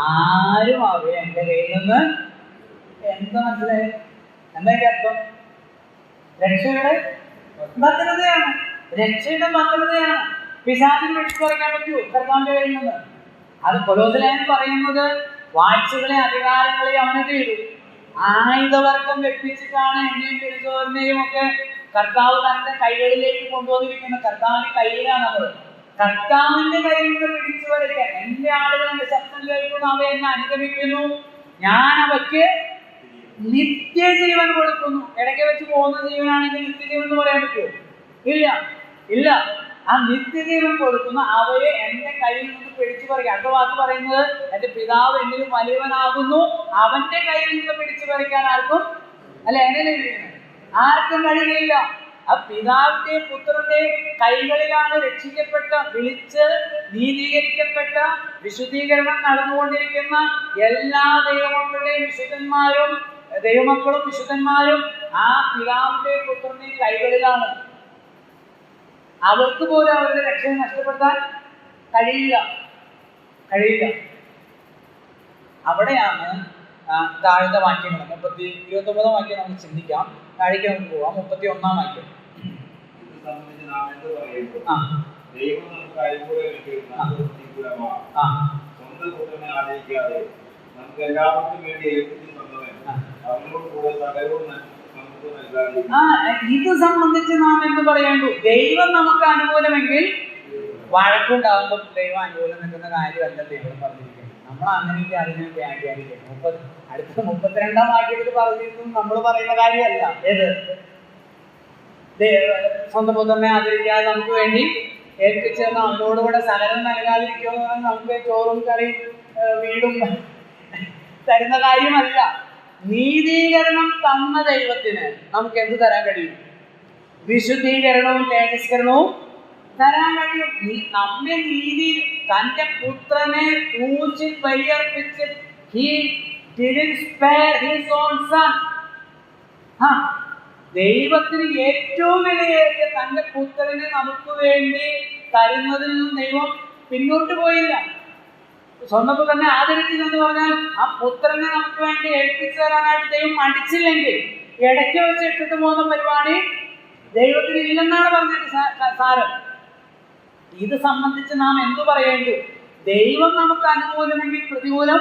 ആരും അവയെ എന്റെ കയ്യിൽ നിന്ന് എന്താ മനസ്സിലായി? എന്താ അർത്ഥം? രക്ഷയുടെ ഭദ്രതയാണ്. രക്ഷയുടെ ഭദ്രതയാണ്. പിശാചിനെ വിളിച്ചു പറയാൻ പറ്റൂ കർത്താവിന്റെ കയ്യിൽ നിന്ന്? അത് കൊലോസ്യൻ പറയുന്നത് വാഴ്ചകളെ അധികാരങ്ങളെ അവന് ചെയ്തു. ആയുധവർഗം വെപ്പിച്ചിട്ടാണ് എന്നെയും തിരുസോറിനെയും ഒക്കെ കർത്താവ് തന്റെ കൈകളിലേക്ക് കൊണ്ടുവന്നിരിക്കുന്നത്. കർത്താവിന്റെ കയ്യിലാണ് നമ്മൾ. കർത്താവിന്റെ കയ്യിൽ നിന്ന് പിടിച്ചു വരയ്ക്കാൻ എന്റെ ആളുകൾ എന്റെ ശബ്ദം കേൾക്കുന്നു, അവ എന്നെ അനുഗമിക്കുന്നു, ഞാൻ അവയ്ക്ക് നിത്യജീവൻ കൊടുക്കുന്നു. ഇടയ്ക്ക് വെച്ച് പോകുന്ന ജീവനാണെങ്കിൽ നിത്യജീവൻ എന്ന് പറയാൻ പറ്റുമോ? ഇല്ല. ആ നിത്യജീവൻ കൊടുക്കുന്ന അവയെ എന്റെ കയ്യിൽ നിന്ന് പിടിച്ചു പറിക്കുക. അടുത്ത വാക്ക് പറയുന്നത് എന്റെ പിതാവ് എന്നിലും വലിയവനാകുന്നു, അവന്റെ കയ്യിൽ നിന്ന് പിടിച്ചു പറിക്കാൻ ആർക്കും ആർക്കും കഴിയില്ല. ആ പിതാവിന്റെയും പുത്രന്റെയും കൈകളിലാണ് രക്ഷിക്കപ്പെട്ട, വിളിച്ച് നീതീകരിക്കപ്പെട്ട, വിശുദ്ധീകരണം നടന്നുകൊണ്ടിരിക്കുന്ന എല്ലാ ദൈവമക്കളും വിശുദ്ധന്മാരും ആ പിതാവിന്റെയും പുത്രന്റെയും കൈകളിലാണ്. അവർക്ക് പോലും അവരുടെ രക്ഷയെ നഷ്ടപ്പെടുത്താൻ കഴിയില്ല. അവിടെയാണ് താഴ്ന്ന വാക്യങ്ങൾ 29-ാം വാക്യം നമുക്ക് ചിന്തിക്കാം. താഴേക്ക് നമുക്ക് പോവാം. 31-ാം വാക്യം. ഇത് സംബന്ധിച്ച് നാം എന്ത് പറയേണ്ടു? ദൈവം നമുക്ക് അനുകൂലമെങ്കിൽ വഴക്കുണ്ടാകുമ്പോൾ ദൈവം അനുകൂലം നിൽക്കുന്ന കാര്യമല്ല ദൈവം പറഞ്ഞിരിക്കുന്നത്. നമ്മൾ അങ്ങനെയൊക്കെ അതിനെ വ്യാഖ്യാനിക്കും. അടുത്ത 32-ാം വാക്യത്തിൽ പറഞ്ഞിരുന്നു നമ്മൾ പറയുന്ന കാര്യമല്ല. ഏത്? സ്വന്തം പുത്രനെ ആദരിക്കാതെ നമുക്ക് വേണ്ടി ഏൽപ്പിച്ചെന്ന് അവനോടുകൂടെ സകലം നൽകാതിരിക്കുമെന്ന് പറഞ്ഞാൽ നമുക്ക് ചോറും കറിയും വീടും തരുന്ന കാര്യമല്ല. നീതീകരണം തന്ന ദൈവത്തിന് നമുക്ക് എന്ത് തരാൻ കഴിയും? വിശുദ്ധീകരണവും തേജസ്കരണവും തരാൻ കഴിയും. നമ്മെ തന്റെ പുത്രനെ ക്രൂശിൽ ബലിയർപ്പിച്ച് he didn't spare his own son. ദൈവത്തിന് ഏറ്റവും വിലയേറിയ തന്റെ പുത്രനെ നമുക്ക് വേണ്ടി തരുന്നതിൽ നിന്നും ദൈവം പിന്നോട്ട് പോയില്ല. സ്വന്തം പുത്രനെ ആദരിച്ചില്ലെന്ന് പറഞ്ഞാൽ ആ പുത്രനെ നമുക്ക് വേണ്ടി ഏൽപ്പിച്ചു തരാനായിട്ട് ദൈവം മടിച്ചില്ലെങ്കിൽ ഇടയ്ക്ക് വെച്ച് ഇട്ടിട്ട് പോകുന്ന പരിപാടി ദൈവത്തിന് ഇല്ലെന്നാണ് പറഞ്ഞത് സാരം. ഇത് സംബന്ധിച്ച് നാം എന്തു പറയേണ്ടു? ദൈവം നമുക്ക് അനുകൂലമെങ്കിൽ പ്രതികൂലം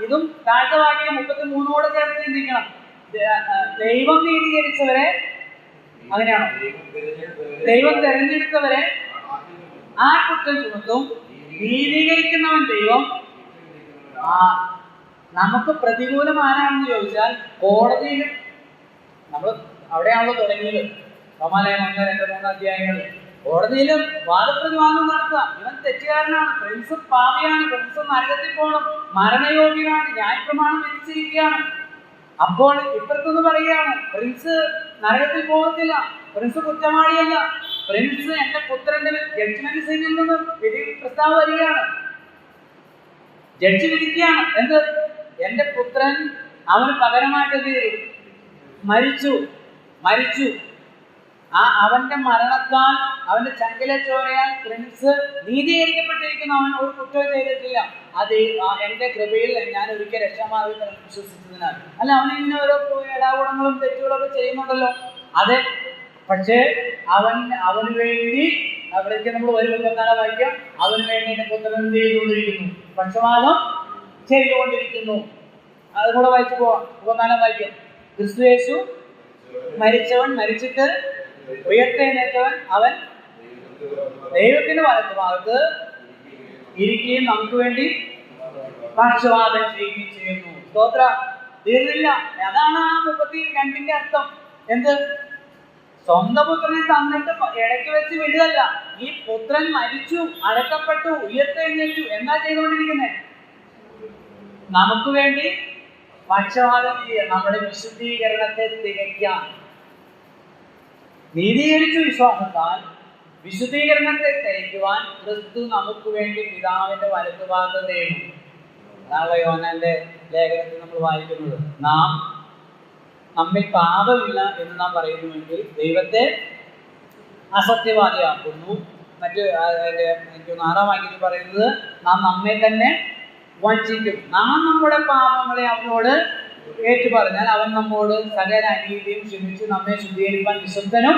ഇതും താഴ്ത്ത വാക്യം 33 ചേർത്ത് ചിന്തിക്കണം. ദൈവം നീതീകരിച്ചവരെ, അങ്ങനെയാണോ? ദൈവം തെരഞ്ഞെടുത്തവരെ ആ കുറ്റം ചുമത്തും, നീതീകരിക്കുന്നവൻ ദൈവം. നമുക്ക് പ്രതികൂലം ആരാണെന്ന് ചോദിച്ചാൽ കോടതിയിൽ നമ്മൾ അവിടെയാണല്ലോ തുടങ്ങിയത്. റോമാലേഖനം 1-2-3 അധ്യായങ്ങളിൽ കോടതിയിലും വാദപ്രതിവാദം നടത്തുക. ഇവൻ തെറ്റുകാരനാണ്, പ്രിൻസ് പാപിയാണ്, പ്രിൻസ് നരകത്തിൽ പോകണം, മരണയോഗ്യനാണ്, ന്യായപ്രമാണം വിധിച്ചിരിക്കുകയാണ്. അപ്പോൾ ഇപ്പുറത്തൊന്ന് പറയുകയാണ്, പ്രിൻസ് നരകത്തിൽ പോകത്തില്ല, പ്രിൻസ് കുറ്റവാളിയല്ല, പ്രിൻസ് എന്റെ പുത്രന്റെ ജഡ്ജ്മെന്റ് സീനിൽ നിന്ന് വിധി പ്രസ്താവം വരികയാണ്. ജഡ്ജി വിധിക്കുകയാണ്, എന്ത്? എന്റെ പുത്രൻ അവന് പകരമായിട്ട് എന്ത് ചെയ്തു? മരിച്ചു. അവന്റെ മരണത്താൽ, അവന്റെ ചങ്കിലെ ചോരയാൽ പ്രിൻസ് നീതീകരിക്കപ്പെട്ടിരിക്കുന്നു. അവൻ ഒരു കുറ്റവും ചെയ്തിട്ടില്ല. അത് എന്റെ കൃപയിൽ ഞാൻ ഒരിക്കൽ രക്ഷാമാർഗത്തിൽ വിശ്വസിച്ചതിനാൽ. അല്ല, അവനിങ്ങനെ ഓരോ ഇടാകുടങ്ങളും തെറ്റുകളൊക്കെ ചെയ്യുന്നുണ്ടല്ലോ. അതെ, പക്ഷേ അവന് വേണ്ടി അവിടേക്ക് നമ്മൾ വരുമ്പോൾ 14 വാക്യം, അവന് വേണ്ടി എന്റെ പുത്രൻ എന്ത് ചെയ്തുകൊണ്ടിരിക്കുന്നു? പക്ഷപാതം ചെയ്തുകൊണ്ടിരിക്കുന്നു. അതുകൂടെ വായിച്ചു പോവാം. 14 വാക്യം, ക്രിസ്തുയേശു മരിച്ചവൻ, മരിച്ചിട്ട് ഉയർത്തെഴുന്നേറ്റവൻ, അവൻ ദൈവത്തിന്റെ വലത്തുഭാഗത്ത് ഇരിക്കുകയും നമുക്ക് വേണ്ടി പക്ഷപാതം ചെയ്യുകയും ചെയ്യുന്നു. സ്തോത്ര. തീർന്നില്ല. അതാണ് ആ 32 അർത്ഥം. എന്ത്? സ്വന്തം പുത്രനെ തന്നിട്ട് ഇടയ്ക്ക് വെച്ച് വിടുകയല്ല. ഈ പുത്രൻ മരിച്ചു, അടക്കപ്പെട്ടു, ഉയർത്തെഴുന്നേറ്റു. എന്താ ചെയ്തുകൊണ്ടിരിക്കുന്നത്? നമുക്ക് വേണ്ടി പക്ഷപാതം ചെയ്യുക, നമ്മുടെ വിശുദ്ധീകരണത്തെ തികയ്ക്കാൻ. നീതീകരിച്ചു വിശ്വാസത്താൽ വിശുദ്ധീകരണത്തെ തികയ്ക്കുവാൻ ക്രിസ്തു നമുക്ക് വേണ്ടി പിതാവിന്റെ വലത്തുഭാഗത്ത് നേടും. അതാണ് യോഹന്നാന്റെ ലേഖനത്തിൽ നമ്മൾ വായിക്കുന്നത്. നമ്മിൽ പാപമില്ല എന്ന് നാം പറയുന്നുവെങ്കിൽ ദൈവത്തെ അസത്യവാദിയാക്കുന്നു. എനിക്ക് 6 വാക്യത്തിൽ പറയുന്നത്, നാം നമ്മെ തന്നെ വഞ്ചിക്കും. നാം നമ്മുടെ പാപങ്ങളെ അവനോട് ഏറ്റു പറഞ്ഞാൽ അവൻ നമ്മോട് സകല അനീതിയും ക്ഷമിച്ച് നമ്മെ ശുദ്ധീകരിക്കാൻ വിശുദ്ധനും.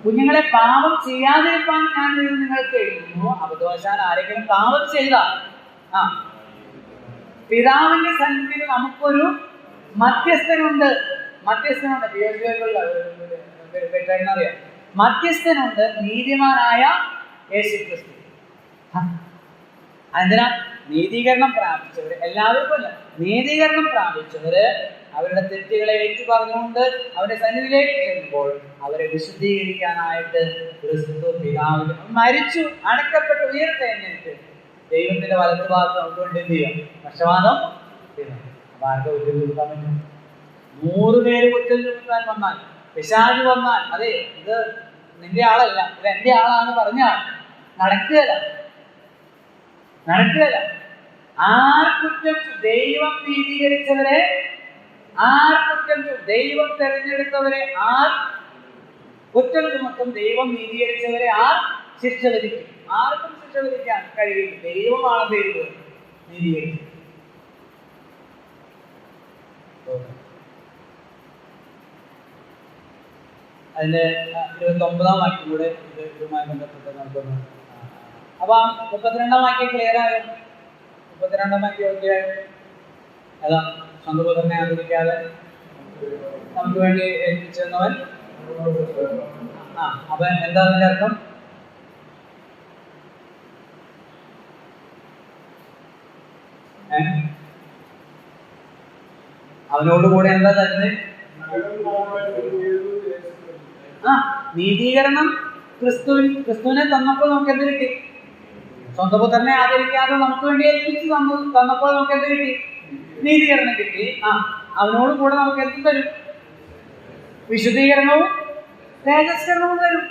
കുഞ്ഞുങ്ങളെ, പാപം ചെയ്യാതിരിക്കാൻ ഞാൻ നിങ്ങൾക്ക് എഴുതുന്നു. അബദ്ധവശാൽ ആരെങ്കിലും പാപം ചെയ്താൽ പിതാവിന്റെ സന്നിധിയിൽ നമുക്കൊരു മധ്യസ്ഥനുണ്ട്. മധ്യസ്ഥനുണ്ട്, നീതിമാനായ യേശുക്രിസ്തു. അതിനാ നീതീകരണം പ്രാപിച്ചവര്, എല്ലാവർക്കും അല്ല, നീതീകരണം പ്രാപിച്ചവര് അവരുടെ തെറ്റുകളെ ഏറ്റു പറഞ്ഞുകൊണ്ട് അവരുടെ സന്നിധിയിലേക്ക് ചെല്ലുമ്പോൾ അവരെ വിശുദ്ധീകരിക്കാനായിട്ട് ക്രിസ്തു പിതാവിന് മരിച്ചു, അടക്കപ്പെട്ട്, ഉയർത്തെഴുന്നേറ്റ് ദൈവത്തിന്റെ വലത്തുഭാഗത്ത് നമുക്കൊണ്ട് എന്ത് ചെയ്യാം? പക്ഷപാതം. ആർക്ക് കുറ്റം ചുമത്താൻ പറ്റും? 100 പേര് കുറ്റം ചുമത്താൻ വന്നാൽ, പിശാച് വന്നാൽ, അതെ ഇത് നിന്റെ ആളല്ല, ഇത് എന്റെ ആളാണ് പറഞ്ഞാൽ നടക്കുകയല്ല. ദൈവം നീതീകരിച്ചവരെ ദൈവം തെരഞ്ഞെടുത്തവരെ കുറ്റം ചുമത്തും, ദൈവം നീതീകരിച്ചവരെ ശിക്ഷ വിധിക്കും. ആർക്കും ശിക്ഷ വിധിക്കാൻ കഴിയില്ല. ദൈവമാണ് ദൈവം നീതീകരിച്ചത്. അതിന്റെ 29 വാക്യം കൂടെ ഇതുമായി ബന്ധപ്പെട്ട് നമുക്കൊന്ന്. അപ്പൊ 32 വാക്യം ക്ലിയർ ആയോ? 32 വാക്യം ഓക്കെയായോ? അതാ, സ്വന്തം പുത്രനെ ആദരിക്കാതെ നമുക്ക് വേണ്ടി ഏൽപ്പിച്ചെന്നവൻ. അപ്പൊ എന്താ അതിന്റെ അർത്ഥം? അവനോടുകൂടെ എന്താ തരുന്നത്? നീതീകരണം. ക്രിസ്തുവിനെ തന്നപ്പോൾ നമുക്ക് എന്ത് കിട്ടി? സ്വന്തം പുത്രനെ ആദരിക്കാതെ നമുക്ക് വേണ്ടി ഏൽപ്പിച്ച് തന്നപ്പോൾ നമുക്ക് എന്ത് കിട്ടി? നീതീകരണം കിട്ടി. അവനോട് കൂടെ നമുക്ക് എന്ത് തരും? വിശുദ്ധീകരണവും തേജസ്കരണവും തരും.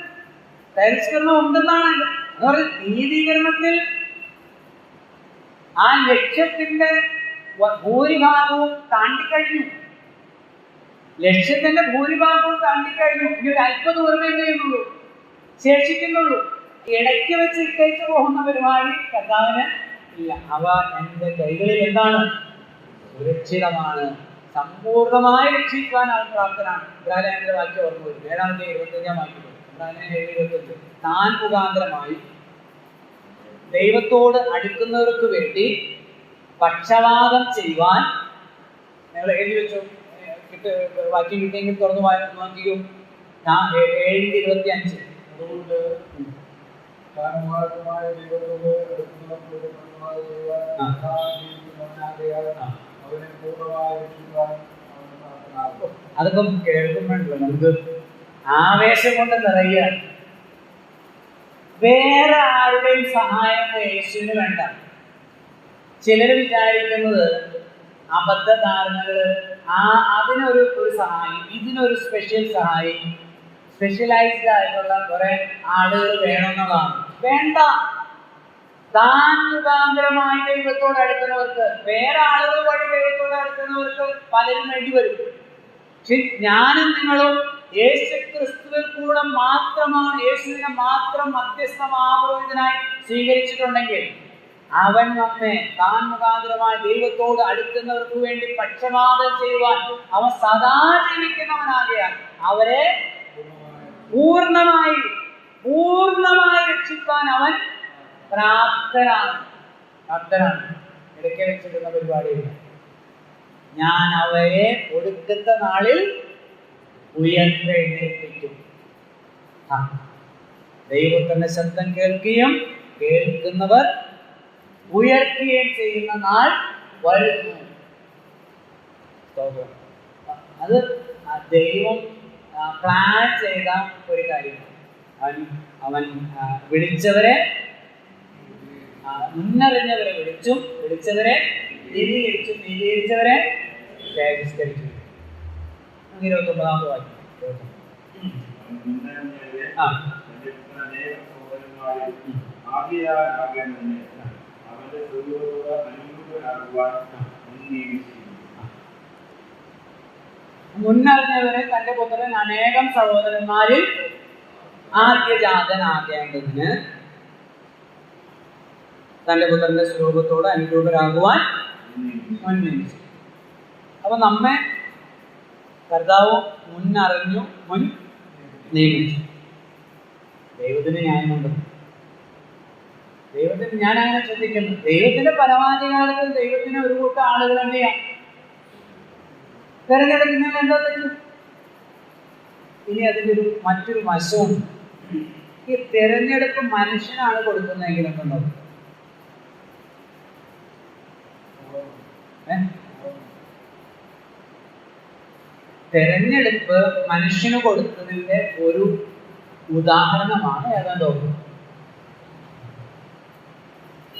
തേജസ്കരണം ഉണ്ടെന്നാണ് എന്ന് പറയുന്നത്. നീതീകരണത്തിൽ ആ ലക്ഷ്യത്തിന്റെ ഭൂരിഭാഗവും താണ്ടിക്കഴിഞ്ഞു. ഇനി ഒരു അല്പദൂരമേ എന്ത് ചെയ്യുന്നുള്ളൂ, ശേഷിക്കുന്നുള്ളൂ. ഇടയ്ക്ക് വെച്ച് ഇട്ടേച്ച് പോകുന്ന പരിപാടി കർത്താവിന് ഇല്ല. അവ എൻ്റെ കൈകളിൽ എന്താണ്? സുരക്ഷിതമാണ്. സമ്പൂർണമായി രക്ഷിക്കുവാൻ അവൻ പ്രാപ്തനാണ്. ഇബ്രാഹിമിന്റെ വാക്യം ഓർമ്മ വരും. 7-25 വാക്യം. ഇബ്രാഹിം 7:25. താൻ മുഖാന്തരമായി ദൈവത്തോട് അടുക്കുന്നവർക്ക് വേണ്ടി പക്ഷപാതം ചെയ്യുവാൻ, നിങ്ങൾ എഴുതി വെച്ചു, വാക്യം കിട്ടിയെങ്കിൽ തുറന്നു നോക്കിയോ. 7:25. അതുകൊണ്ട് താൻ മുഖാന്തരമായ ദൈവത്തോട് അടുക്കുന്നവർക്ക് വേണ്ടി പക്ഷപാതം ചെയ്യുവാൻ അവനെ പൂർണ്ണമായി രക്ഷിക്കുവാൻ അവൻ പ്രാപ്തനാകും. അതൊക്കെ കേൾക്കുമ്പോഴല്ലോ നമുക്ക് ആവേശം കൊണ്ട് നിറയുകയാണ്. വേറെ ആരുടെയും സഹായം യേശുവിന് വേണ്ട. ചിലർ വിചാരിക്കുന്നത് അബദ്ധധാരണകള്, അതിനൊരു സഹായം, ഇതിനൊരു സ്പെഷ്യൽ സഹായം, സ്പെഷ്യലൈസ്ഡ് ആയിട്ടുള്ള കുറെ ആളുകൾ വേണമെന്നുള്ളതാണ്. വേണ്ട. താൻ മുഖാന്തരമായി ദൈവത്തോട് അടുക്കുന്നവർക്ക്, വേറെ ആളുകൾ വഴി ദൈവത്തോട് അടുക്കുന്നവർക്ക് പലരും വേണ്ടി വരും. പക്ഷെ ഞാനും നിങ്ങളും യേശു ക്രിസ്തുവിൽ കൂടെ മാത്രമാണ്, യേശുവിനെ മാത്രം മധ്യസ്ഥമാപുരോഹിതനായി സ്വീകരിച്ചിട്ടുണ്ടെങ്കിൽ അവൻ നമ്മെ താൻ മുഖാന്തരമായി ദൈവത്തോട് അടുക്കുന്നവർക്ക് വേണ്ടി പക്ഷപാതം ചെയ്യുവാൻ അവൻ സദാ ജീവിക്കുന്നവനാകിയാൽ അവരെ പൂർണ്ണമായി രക്ഷിക്കാൻ അവൻ പ്രാപ്തനാണ്. ഇടയ്ക്ക് വെച്ചിരുന്ന പരിപാടിയില്ല. ഞാൻ അവയെ ഒടുക്കത്തെ നാളിൽ ഉയർത്തെഴുന്നേൽപ്പിക്കും. ദൈവത്തിന്റെ ശബ്ദം കേൾക്കുകയും കേൾക്കുന്നവർ ഉയർത്തുകയും ചെയ്യുന്ന നാൾ വരുന്നു. അത് ദൈവം പ്ലാൻ ചെയ്ത ഒരു കാര്യമാണ്. അവൻ വിളിച്ചവരെ, മുന്നറിഞ്ഞവരെ വിളിച്ചവരെ നീതീകരിച്ചവരെ ബഹിഷ്കരിച്ചു. 29 വാക്യം. മുന്നറിഞ്ഞവരെ തന്റെ പുത്രൻ അനേകം സഹോദരന്മാരിൽ ആദ്യജാതനാകേണ്ടതിന് തന്റെ പുത്രന്റെ സ്വരൂപത്തോട് അനുരൂപരാകുവാൻ മുൻനിയമിച്ചു. അപ്പൊ നമ്മെ കർത്താവ് മുന്നറിഞ്ഞു, മുൻ നിയമിച്ചു. ദൈവത്തിന് ന്യായമുണ്ട്. ഞാൻ അങ്ങനെ ശ്രദ്ധിക്കുന്നു. ദൈവത്തിന്റെ പരമാധികാരത്തിൽ ദൈവത്തിന് ഒരു കൂട്ടം ആളുകൾ എന്തെയാ തെരഞ്ഞെടുക്കുന്നതിൽ എന്താ തെറ്റ്? ഇനി അതിൻ്റെ മറ്റൊരു വശമുണ്ട്. ഈ തെരഞ്ഞെടുപ്പ് മനുഷ്യനാണ് കൊടുക്കുന്നതെങ്കിൽ എന്തുണ്ടാവും? തെരഞ്ഞെടുപ്പ് മനുഷ്യന് കൊടുത്തതിന്റെ ഒരു ഉദാഹരണമാണ് ഏതാണ്ടോ.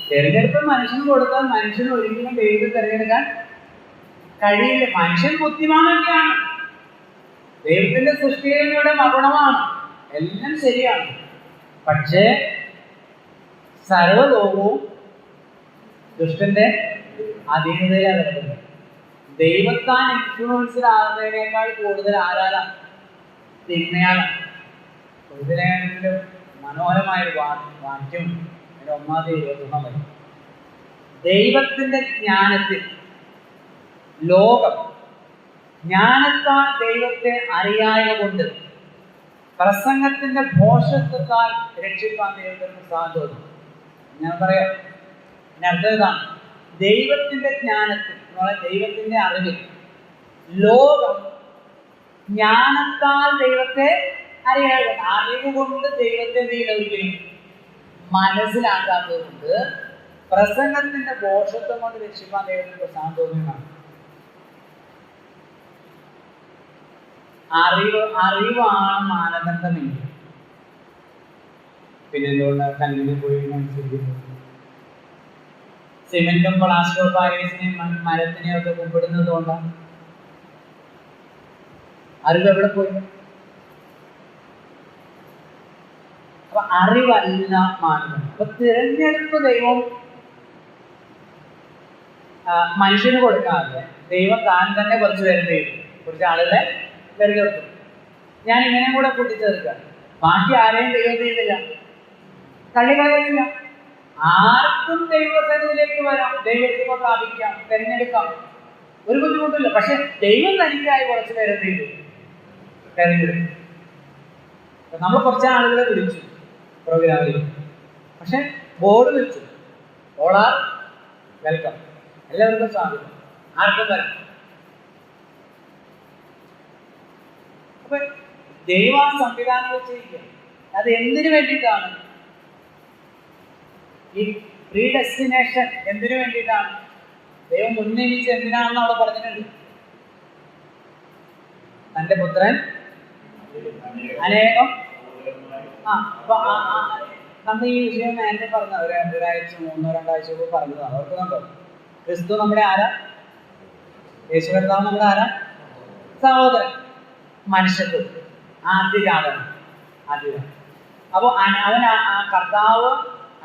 തെരഞ്ഞെടുപ്പ് മനുഷ്യന് കൊടുത്താൽ മനുഷ്യന് ഒരിക്കലും ദൈവത്തെ തെരഞ്ഞെടുക്കാൻ കഴിയില്ല. മനുഷ്യൻ ബുദ്ധിമാനൊക്കെയാണ്, ദൈവത്തിന്റെ സൃഷ്ടിയുടെ മകുടമാണ്, എല്ലാം ശരിയാണ്. പക്ഷേ സർവ്വലോകവും ദുഷ്ടന്റെ അധീനതയിലാണ് കിടക്കുന്നത്. ദൈവത്താൻ ഇൻഫ്ലുവൻസ്ഡ് ആകുന്നതിനേക്കാൾ കൂടുതൽ ആരാണ്? തിന്മയാണ്. ഇതിനെങ്കിലും മനോഹരമായൊരു വാക്യം 1:21 ദൈവത്തിന്റെ ജ്ഞാനത്തിൽ ലോകം ജ്ഞാനത്താൽ ദൈവത്തെ അറിയായ കൊണ്ട് പ്രസംഗത്തിന്റെ ഭോഷത്വത്താൽ രക്ഷിക്കാൻ ദൈവത്തിന് സാധ്യത. ഞാൻ പറയാം, അർത്ഥം ഇതാണ്. ദൈവത്തിന്റെ ജ്ഞാനത്തിൽ, ദൈവത്തിന്റെ അറിവിൽ ലോകം ജ്ഞാനത്താൽ ദൈവത്തെ അറിയാതെ, അറിവ് കൊണ്ട് ദൈവത്തെ ഒരിക്കലും മനസ്സിലാക്കാത്തത് കൊണ്ട് പ്രസംഗത്തിന്റെ ഭോഷത്വം കൊണ്ട് രക്ഷിക്കാൻ ദൈവത്തിന് സാന്തോന്യമാണ്. അറിവാണ് മാനദണ്ഡമെങ്കിൽ പിന്നെ എന്തുകൊണ്ടാണ് കല്ലിനെ പോയി അനുസരിക്കുന്നത്? സിമെന്റും പ്ലാസ്റ്റർ ഓഫ് പാരീസിനെയും മരത്തിനെയും ഒക്കെ കുമ്പിടുന്നത് കൊണ്ടാണ്. അറിവ് എവിടെ പോയി? അപ്പൊ അറിവല്ല മാനദണ്ഡം. അപ്പൊ തിരഞ്ഞെടുപ്പ് ദൈവം മനുഷ്യന് കൊടുക്കാതെ ദൈവം താൻ തന്നെ കുറച്ച് ആളുകളെ തെരഞ്ഞെടുത്തു. ഞാൻ ഇങ്ങനെ കൂടെ കൂട്ടിച്ചേർക്കാം. ബാക്കി ആരെയും ദൈവം ചെയ്തില്ല, തള്ളിക്കളയുന്നില്ല. ആർക്കും ദൈവസന്നിധിയിലേക്ക് വരാം, ദൈവത്തെ പ്രാപിക്കാം, തിരഞ്ഞെടുക്കാം, ഒരു ബുദ്ധിമുട്ടില്ല. പക്ഷെ ദൈവം തനിക്കായി കുറച്ച് പേരെ ചെയ്തു തിരഞ്ഞെടുക്കും. നമ്മൾ കുറച്ച് ആളുകളെ വിളിച്ചു പ്രോഗ്രാമിൽ, പക്ഷെ ബോർഡ് വെച്ചു, ഓൾ ആർ വെൽക്കം, എല്ലാവർക്കും സ്വാഗതം, ആർക്കും വരാം. അപ്പൊ ദൈവ സംവിധാനം വെച്ചിരിക്കുക. അത് എന്തിനു വേണ്ടിയിട്ടാണ്? ഈ പ്രീഡെസ്റ്റിനേഷൻ എന്തിനു വേണ്ടിയിട്ടാണ്? ദൈവം മുൻനിയമിച്ച് എന്തിനാണെന്ന് അവിടെ പറഞ്ഞിട്ടുണ്ട്. തന്റെ പുത്രൻ അനേകം അപ്പൊ നമ്മൾ ഈ വിഷയം നേരത്തെ പറഞ്ഞ ഒരാഴ്ച 3-2 ആഴ്ച പറഞ്ഞതാണ്, ഓർക്കുന്നുണ്ടോ? ക്രിസ്തു നമ്മുടെ ആരാ? യേശു കർത്താവ് നമ്മുടെ ആരാ? സഹോദരൻ, മനുഷ്യത്വം, ആദ്യജാതൻ. അപ്പൊ അവൻ ആ കർത്താവ്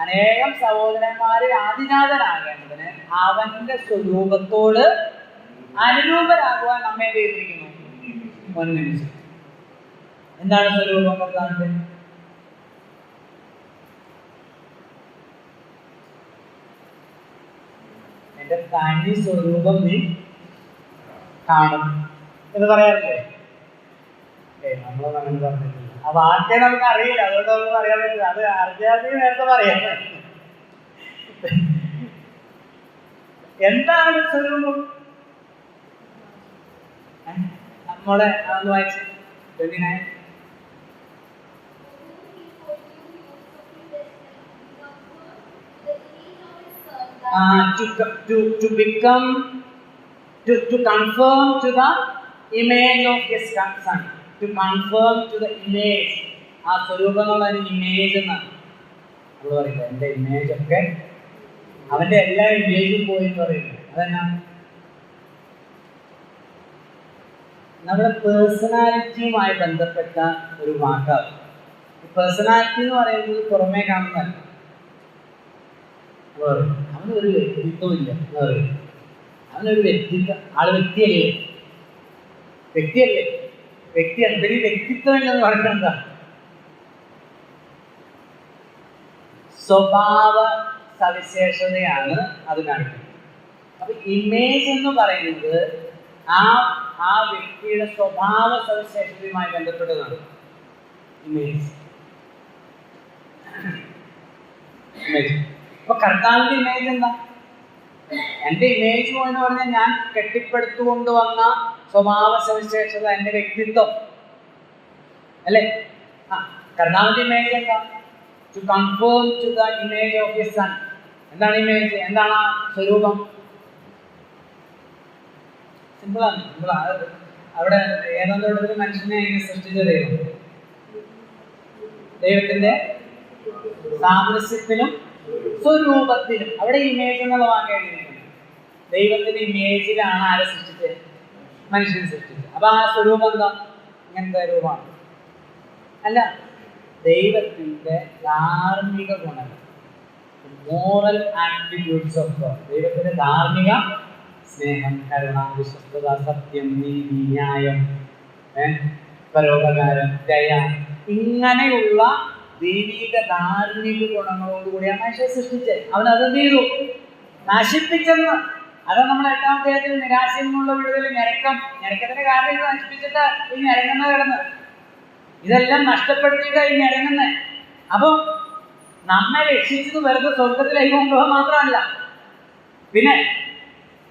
അനേകം സഹോദരന്മാരിൽ ആദിജാതനാകേണ്ടതിന് അവന്റെ സ്വരൂപത്തോട് അനുരൂപരാകുവാൻ നമ്മെ ചെയ്തിരിക്കുന്നു, മുൻനിർമ്മിച്ചു. എന്താണ് സ്വരൂപം കർത്താവിന്റെ? എന്റെ തനി സ്വരൂപം നീ കാണും എന്ന് പറയാറില്ലേ? നമ്മളൊന്നും അങ്ങനെ പറഞ്ഞിട്ടില്ല. ആ വാക്കേ നമുക്ക് അറിയില്ല, അതുകൊണ്ട് നമുക്ക് പറയാൻ പറ്റില്ല. അത് അറിയാതെ നേരത്തെ പറയാം. എന്താണ് സ്വരൂപം? നമ്മളെ അതൊന്ന് വായിച്ച് 29. To become, to conform to the image of his son. To conform to the image. ആ സ്വരൂപം എന്നുള്ളതിന് ഇമേജ് എന്നാണ് നമ്മൾ പറയുന്നത്. എൻ്റെ ഇമേജ് ഒക്കെ അവന്റെ എല്ലാ ഇമേജും പോയി എന്ന് പറയുന്നത് അതെന്നാ? നമ്മുടെ പേഴ്സണാലിറ്റിയുമായി ബന്ധപ്പെട്ട ഒരു വാക്കാണ്. പേഴ്സണാലിറ്റി എന്ന് പറയുന്നത് പുറമേ കാണുന്നതല്ല. അവനൊരു വ്യക്തിത്വമില്ല എന്ന് പറയും. അവനൊരു വ്യക്തിത്വം, ആള് വ്യക്തിയല്ലേ? വ്യക്തിയാണ്. ഇവര് വ്യക്തിത്വമില്ലെന്ന് പറയുന്നത് എന്താ? സ്വഭാവ സവിശേഷതയാണ് അത് കാണിക്കുന്നത്. അപ്പൊ ഇമേജ് എന്ന് പറയുന്നത് ആ വ്യക്തിയുടെ സ്വഭാവ സവിശേഷതയുമായി ബന്ധപ്പെട്ടതാണ് ഇമേജ്. അപ്പൊ കർത്താവിന്റെ ഇമേജ് എന്താ? എന്റെ ഇമേജ് എന്ന് പറഞ്ഞാൽ ഞാൻ കെട്ടിപ്പടുത്തുകൊണ്ടുവന്ന സ്വഭാവ സവിശേഷത, എന്റെ വ്യക്തിത്വം അല്ലേ? കർത്താവിന്റെ ഇമേജ് എന്താ? To confirm to the image of his son. എന്താണ് ഇമേജ്? എന്താണ് സ്വരൂപം? സിമ്പിളാണ്. അവിടെ ഏതൊരു മനുഷ്യനെ സൃഷ്ടിച്ച ദൈവത്തിന്റെ സാദൃശ്യത്തിലും സ്വരൂപത്തിലും. അവിടെ ഇമേജ് എന്നുള്ള വാക്കേണ്ടിയിരിക്കുന്നത് ദൈവത്തിന്റെ ഇമേജിലാണ് ആരെ സൃഷ്ടിച്ചത്? മനുഷ്യനെ സൃഷ്ടിച്ചത്. അപ്പൊ ആ സ്വരൂപം എന്താ? ഇങ്ങനത്തെ രൂപമാണ് അല്ല, ദൈവത്തിന്റെ ധാർമ്മിക ഗുണങ്ങൾ, മോറൽ ആറ്റിറ്റ്യൂഡ്സ് ഓഫ് ഗോഡ്. ദൈവത്തിന്റെ ധാർമ്മിക സ്നേഹം, കരുണ, വിശ്വസ്തത, സത്യം, നീതി, ന്യായം, പരോപകാരം, ദയ, ഇങ്ങനെയുള്ള ദൈവിക ധാർമ്മിക ഗുണങ്ങളോടുകൂടിയാണ് മനുഷ്യനെ സൃഷ്ടിച്ചത്. അവൻ അതെന്ത് ചെയ്തു? നശിപ്പിച്ചെന്ന്. അത് നമ്മൾ 8-ാം അധ്യായത്തിൽ നിരാശയിൽ നിന്നുള്ള വിടുതൽ, ഞരക്കത്തിന്റെ കാരണം ഇത് നശിപ്പിച്ചിട്ട് ഈ ഞരങ്ങുന്ന കിടന്ന് ഇതെല്ലാം നഷ്ടപ്പെടുത്തിയിട്ട് ഈ ഞരങ്ങുന്നത്. അപ്പൊ നമ്മെ രക്ഷിച്ചത് വെറുതെ സ്വർഗത്തിലേക്ക് കൊണ്ടുപോകാൻ മാത്രമല്ല, പിന്നെ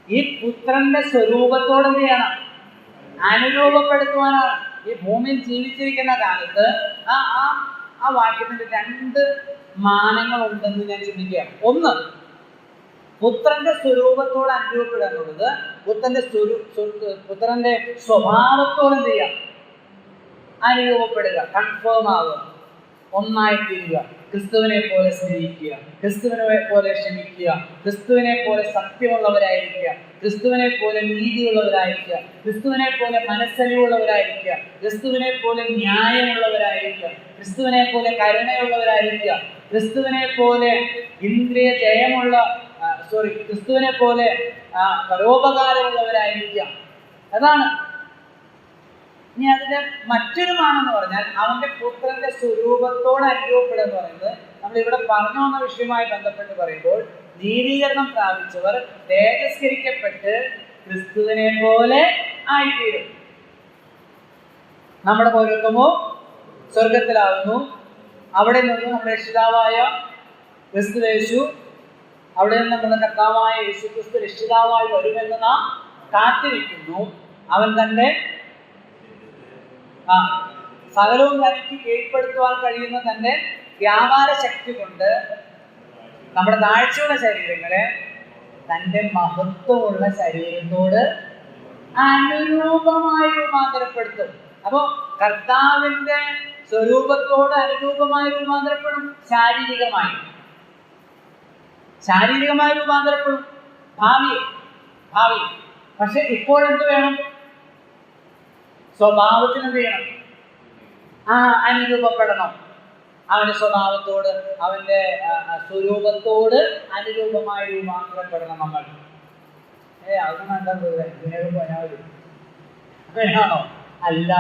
ഈ പുത്രന്റെ സ്വരൂപത്തോട് എന്ത് ചെയ്യണം? അനുരൂപപ്പെടുത്തുവാനാണ്. ഈ ഭൂമിയിൽ ജീവിച്ചിരിക്കുന്ന കാലത്ത് ആ വാക്യത്തിന്റെ 2 മാനങ്ങൾ ഉണ്ടെന്ന് ഞാൻ ചിന്തിക്കുകയാണ്. ഒന്ന്, പുത്രന്റെ സ്വരൂപത്തോട് അനുരൂപപ്പെടുക എന്നുള്ളത് പുത്രന്റെ സ്വഭാവത്തോട് എന്ത് ചെയ്യുക? അനുരൂപപ്പെടുക, കൺഫേം ആവുക, ഒന്നായിത്തീരുക, ക്രിസ്തുവിനെ പോലെ സ്നേഹിക്കുക, ക്രിസ്തുവിനെ പോലെ ക്ഷമിക്കുക, ക്രിസ്തുവിനെ പോലെ സത്യമുള്ളവരായിരിക്കുക, ക്രിസ്തുവിനെ പോലെ നീതിയുള്ളവരായിരിക്കുക, ക്രിസ്തുവിനെ പോലെ മനസ്സലിവുള്ളവരായിരിക്കുക, ക്രിസ്തുവിനെ പോലെ ന്യായമുള്ളവരായിരിക്കുക, ക്രിസ്തുവിനെ പോലെ കരുണയുള്ളവരായിരിക്കുക, ക്രിസ്തുവിനെ പോലെ ഇന്ദ്രിയ ജയമുള്ള ക്രിസ്തുവിനെ പോലെ പരോപകാരമുള്ളവരായിരിക്കുക. അതാണ്. ഇനി അതിന്റെ മറ്റൊരു മാനം എന്ന് പറഞ്ഞാൽ അവന്റെ പുത്രന്റെ സ്വരൂപത്തോട് അനുരൂപപ്പെടുക എന്ന് പറയുന്നത് നമ്മളിവിടെ പറഞ്ഞു വന്ന വിഷയവുമായി ബന്ധപ്പെട്ട് പറയുമ്പോൾ നീതീകരണം പ്രാപിച്ചവർ തേജസ്കരിക്കപ്പെട്ട് ക്രിസ്തുവിനെ പോലെ ആയിത്തീരും. നമ്മുടെ പൗരത്വമോ സ്വർഗത്തിലാവുന്നു. അവിടെ നിന്ന് നമ്മുടെ രക്ഷിതാവായ ക്രിസ്തുയേശു, അവിടെ നിന്ന് നമ്മുടെ കർത്താവായ യേശു ക്രിസ്തു രക്ഷിതാവായി വരുമെന്ന് നാം കാത്തിരിക്കുന്നു. അവൻ തന്റെ സകലവും തനിക്ക് കീഴ്പ്പെടുത്തുവാൻ കഴിയുന്ന തന്റെ വ്യാപാര ശക്തി കൊണ്ട് നമ്മുടെ താഴ്ചയുള്ള ശരീരങ്ങളെ തന്റെ മഹത്വമുള്ള ശരീരത്തോട് അനുരൂപമായി രൂപാന്തരപ്പെടുത്തും. അപ്പോ കർത്താവിന്റെ സ്വരൂപത്തോട് അനുരൂപമായി രൂപാന്തരപ്പെടും. ശാരീരികമായി രൂപാന്തരപ്പെടും ഭാവി. പക്ഷെ ഇപ്പോഴെന്ത് വേണം? സ്വഭാവത്തിന് എന്ത് ചെയ്യണം? അനുരൂപപ്പെടണം. അവന്റെ സ്വഭാവത്തോട്, അവന്റെ സ്വരൂപത്തോട് അനുരൂപമായി രൂപാന്തരപ്പെടണം നമ്മൾ. അതൊന്നും എന്താ ഇതിനൊക്കെ പോയാൽ അങ്ങനെയാണോ? അല്ല.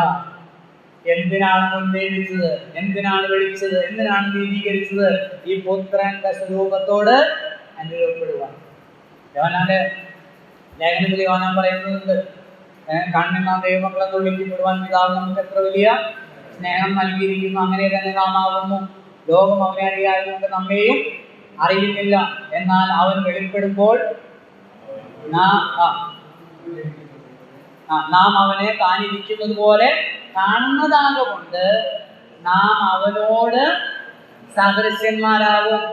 എന്തിനാണ് മുൻനിർത്തിച്ചത്? എന്തിനാണ് വിളിച്ചത്? എന്തിനാണ് നീതീകരിച്ചത്? ഈ പുത്രന്റെ സ്വരൂപത്തോട് അനുരൂപപ്പെടുവാൻ. യോഹന്നാന്റെ ലേഖനത്തിൽ യോഹന്നാൻ പറയുന്നുണ്ട്, കണ്ണിൽ നാം ദൈവമക്കളെന്ന് വിളിക്കപ്പെടുവാൻ പിതാവ് നമുക്ക് എത്ര വലിയ സ്നേഹം നൽകിയിരിക്കുന്നു, അങ്ങനെ തന്നെ നാം ആകുന്നു. ലോകം അവനെ അറിയാവുന്നതുകൊണ്ട് നമ്മെയും അറിയുന്നില്ല. എന്നാൽ അവൻ വെളിപ്പെടുമ്പോൾ നാം അവനെ താനിരിക്കുന്നത് പോലെ കാണുന്നതാകൊണ്ട് നാം അവനോട് സദൃശ്യന്മാരാകും.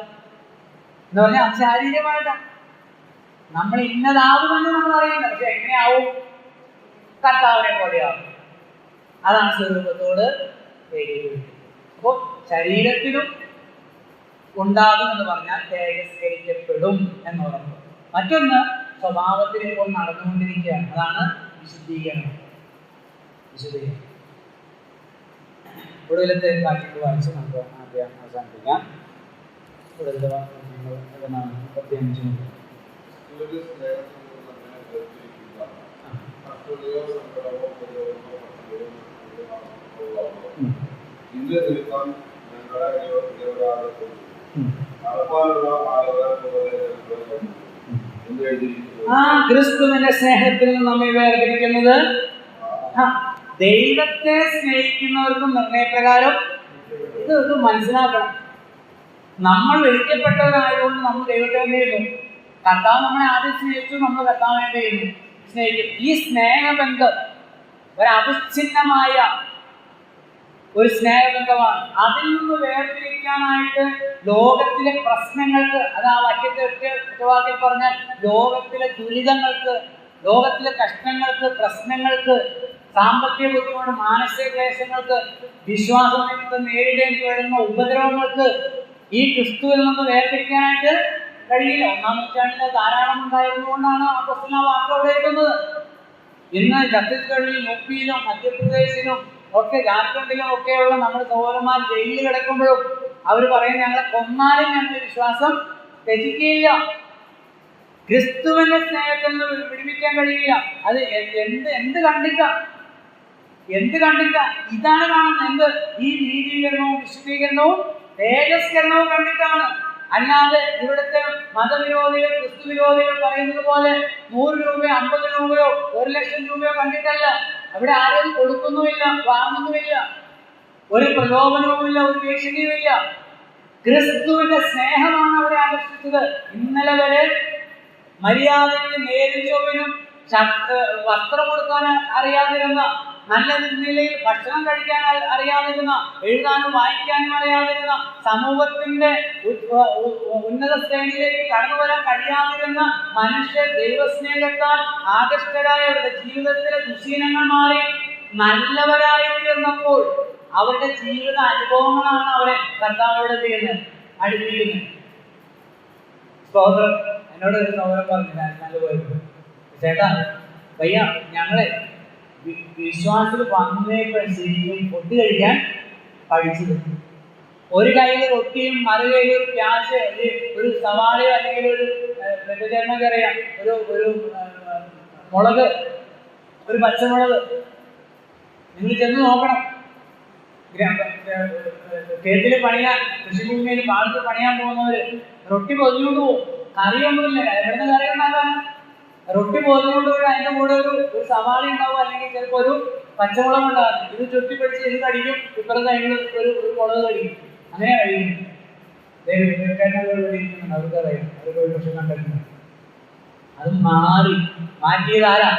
എന്ന് പറഞ്ഞാൽ അത് ശാരീരികമായിട്ടാണ്. നമ്മൾ ഇന്നതാകുമെന്ന് നമ്മൾ അറിയില്ല. പക്ഷെ എങ്ങനെയാവും? കർത്താവിനെ പോലെയാവും. അതാണ് സ്വരൂപത്തോട് ഏകീകരിക്കുന്നത്. അപ്പോൾ ശരീരത്തിലും ഉണ്ടാകും എന്ന് പറഞ്ഞാൽ തേജസ്കരിക്കപ്പെടും എന്നുള്ളത്. മറ്റൊന്ന് സ്വഭാവത്തിൽ ഇപ്പോൾ നടന്നുകൊണ്ടിരിക്കുകയാണ്. അതാണ് വിശുദ്ധീകരണം. ഒടുവിലത്തെ കാഴ്ചക്ക് വായിച്ച് നമുക്ക് ആദ്യം അവസാനിപ്പിക്കാം. ഒടുവിലത്തെ 35 മുതൽ. ക്രിസ്തുവിന്റെ സ്നേഹത്തിൽ നിന്ന് നമ്മെ വേർതിരിക്കുന്നത് ദൈവത്തെ സ്നേഹിക്കുന്നവർക്കും നിർണയപ്രകാരം ഇത് മനസ്സിലാക്കണം. നമ്മൾ വിളിക്കപ്പെട്ടവരായതുകൊണ്ട് നമ്മൾ ദൈവത്തെ എന്ത് ചെയ്യുന്നു? കർത്താവ് നമ്മളെ ആദ്യം സ്നേഹിച്ചു, നമ്മൾ കർത്താവിനെ എന്ത് ചെയ്യുന്നു? സ്നേഹിക്കും. ഈ സ്നേഹബന്ധം ഒരവിഛിന്നമായ ഒരു സ്നേഹബന്ധമാണ്. അതിൽ നിന്ന് വേർതിരിക്കാനായിട്ട് ലോകത്തിലെ പ്രശ്നങ്ങൾക്ക്, അത് ആ വാക്യത്തെ ഒറ്റവാക്കിൽ പറഞ്ഞാൽ ലോകത്തിലെ ദുരിതങ്ങൾക്ക്, ലോകത്തിലെ കഷ്ടങ്ങൾക്ക്, പ്രശ്നങ്ങൾക്ക്, സാമ്പത്തിക ബുദ്ധിമുട്ട്, മാനസിക ക്ലേശങ്ങൾക്ക്, വിശ്വാസം നിമിത്തം നേരിടേണ്ടി വരുന്ന ഉപദ്രവങ്ങൾക്ക് ഈ ക്രിസ്തുവിൽ നിന്ന് വേർതിരിക്കാനായിട്ട് കഴിയില്ല. 1-ാം നൂറ്റാണ്ടിൽ ധാരാളം ഉണ്ടായിരുന്നുകൊണ്ടാണ് ആ ക്വസ്റ്റ്യൻ ആ വാക്ക് അവിടെ എഴുതുന്നത്. ഇന്ന് ഛത്തീസ്ഗഡിലും യുപിയിലും മധ്യപ്രദേശിലും ഒക്കെ ജാർഖണ്ഡിലും ഒക്കെയുള്ള നമ്മുടെ സഹോദരന്മാർ ജയിലിൽ കിടക്കുമ്പോഴും അവർ പറയുന്നത് ഞങ്ങളെ കൊന്നാലും ഞങ്ങളുടെ വിശ്വാസം ത്യജിക്കുകയില്ല. ക്രിസ്തുവിന്റെ സ്നേഹത്തിൽ നിന്ന് വിടുവിക്കാൻ കഴിയില്ല. അത് എന്ത് കണ്ടിട്ടാ ഇതാണ് കാണുന്നത്. എന്ത്? ഈ നീതീകരണവും വിശുദ്ധീകരണവും തേജസ്കരണവും കണ്ടിട്ടാണ്. അല്ലാതെ ഇവിടുത്തെ മതവിരോധികൾ, ക്രിസ്തു വിരോധികൾ പറയുന്നത് പോലെ 100 രൂപയോ 50 രൂപയോ 1,00,000 രൂപയോ കണ്ടിട്ടല്ല. അവിടെ ആരും കൊടുക്കുന്നുമില്ല, വാങ്ങുന്നുമില്ല, ഒരു പ്രലോഭനവുമില്ല, ഒരു ഭീഷണിയുമില്ല. ക്രിസ്തുവിന്റെ സ്നേഹമാണ് അവരെ ആകർഷിച്ചത്. ഇന്നലെ വരെ മര്യാദയ്ക്ക് നേരും ചൊവ്വിനും വസ്ത്രം കൊടുക്കാൻ അറിയാതിരുന്ന, നല്ല നിലയിൽ ഭക്ഷണം കഴിക്കാൻ അറിയാതിരുന്ന, എഴുതാനും വായിക്കാനും അറിയാതിരുന്ന, സമൂഹത്തിന്റെ ഉന്നത ശ്രേണിയിലേക്ക് കടന്നു വരാൻ കഴിയാതിരുന്ന മനുഷ്യർ ദൈവസ്നേഹത്താൽ ആകർഷകരായ അവരുടെ ജീവിതത്തിലെ ദുശീലങ്ങൾ മാറി നല്ലവരായി തീർന്നപ്പോൾ അവരുടെ ജീവിത അനുഭവങ്ങളാണ് അവരെ കർത്താവോട് അടുപ്പിക്കുന്നത്. സ്തോത്രം. എന്നോട് ഒരു സഹോദരൻ പറഞ്ഞു, നല്ല പോയത്, ചേട്ടാ പയ്യ ഞങ്ങളെ വിശ്വാസത്തിൽ വന്നേപ്പോഴും ശരിക്കും ഫുഡ് കഴിക്കാൻ പഠിച്ചത്. ഒരു കയ്യിൽ റൊട്ടിയും മറുകയിൽ ഒരു ക്യാഷ്, ഒരു സവാളയോ അല്ലെങ്കിൽ ഒരു വെജിറ്റേറിയനൊക്കെ അറിയാം, ഒരു മുളക്, ഒരു പച്ചമുളക്. നിങ്ങൾ ചെന്ന് നോക്കണം. കേട്ടില് പണിയാൻ, കൃഷിഭൂമിയിൽ പാടത്ത് പണിയാൻ പോകുന്നവര് റൊട്ടി പൊതിഞ്ഞുകൊണ്ട് പോകും. കറിയൊന്നുമില്ല, എവിടുന്ന് കറി ഉണ്ടാക്കാൻ? റൊട്ടി പൊതിഞ്ഞുകൊണ്ട് പോയി അതിന്റെ കൂടെ ഒരു സവാള ഉണ്ടാവും, അല്ലെങ്കിൽ ചിലപ്പോൾ ഒരു പച്ചമുളക് ഉണ്ടാകും. ഇത് ചുറ്റിപ്പിടിച്ച് ഇത് കടിക്കും, ഇപ്പുറത്തെ സൈഡിൽ ഒരു മുളക് കടിക്കും. അങ്ങനെ കഴിക്കും. അവർക്ക് അറിയാം, അവർക്ക് ഒരു പക്ഷെ കണ്ടിട്ടുണ്ട്. അത് മാറ്റിയതാരാ?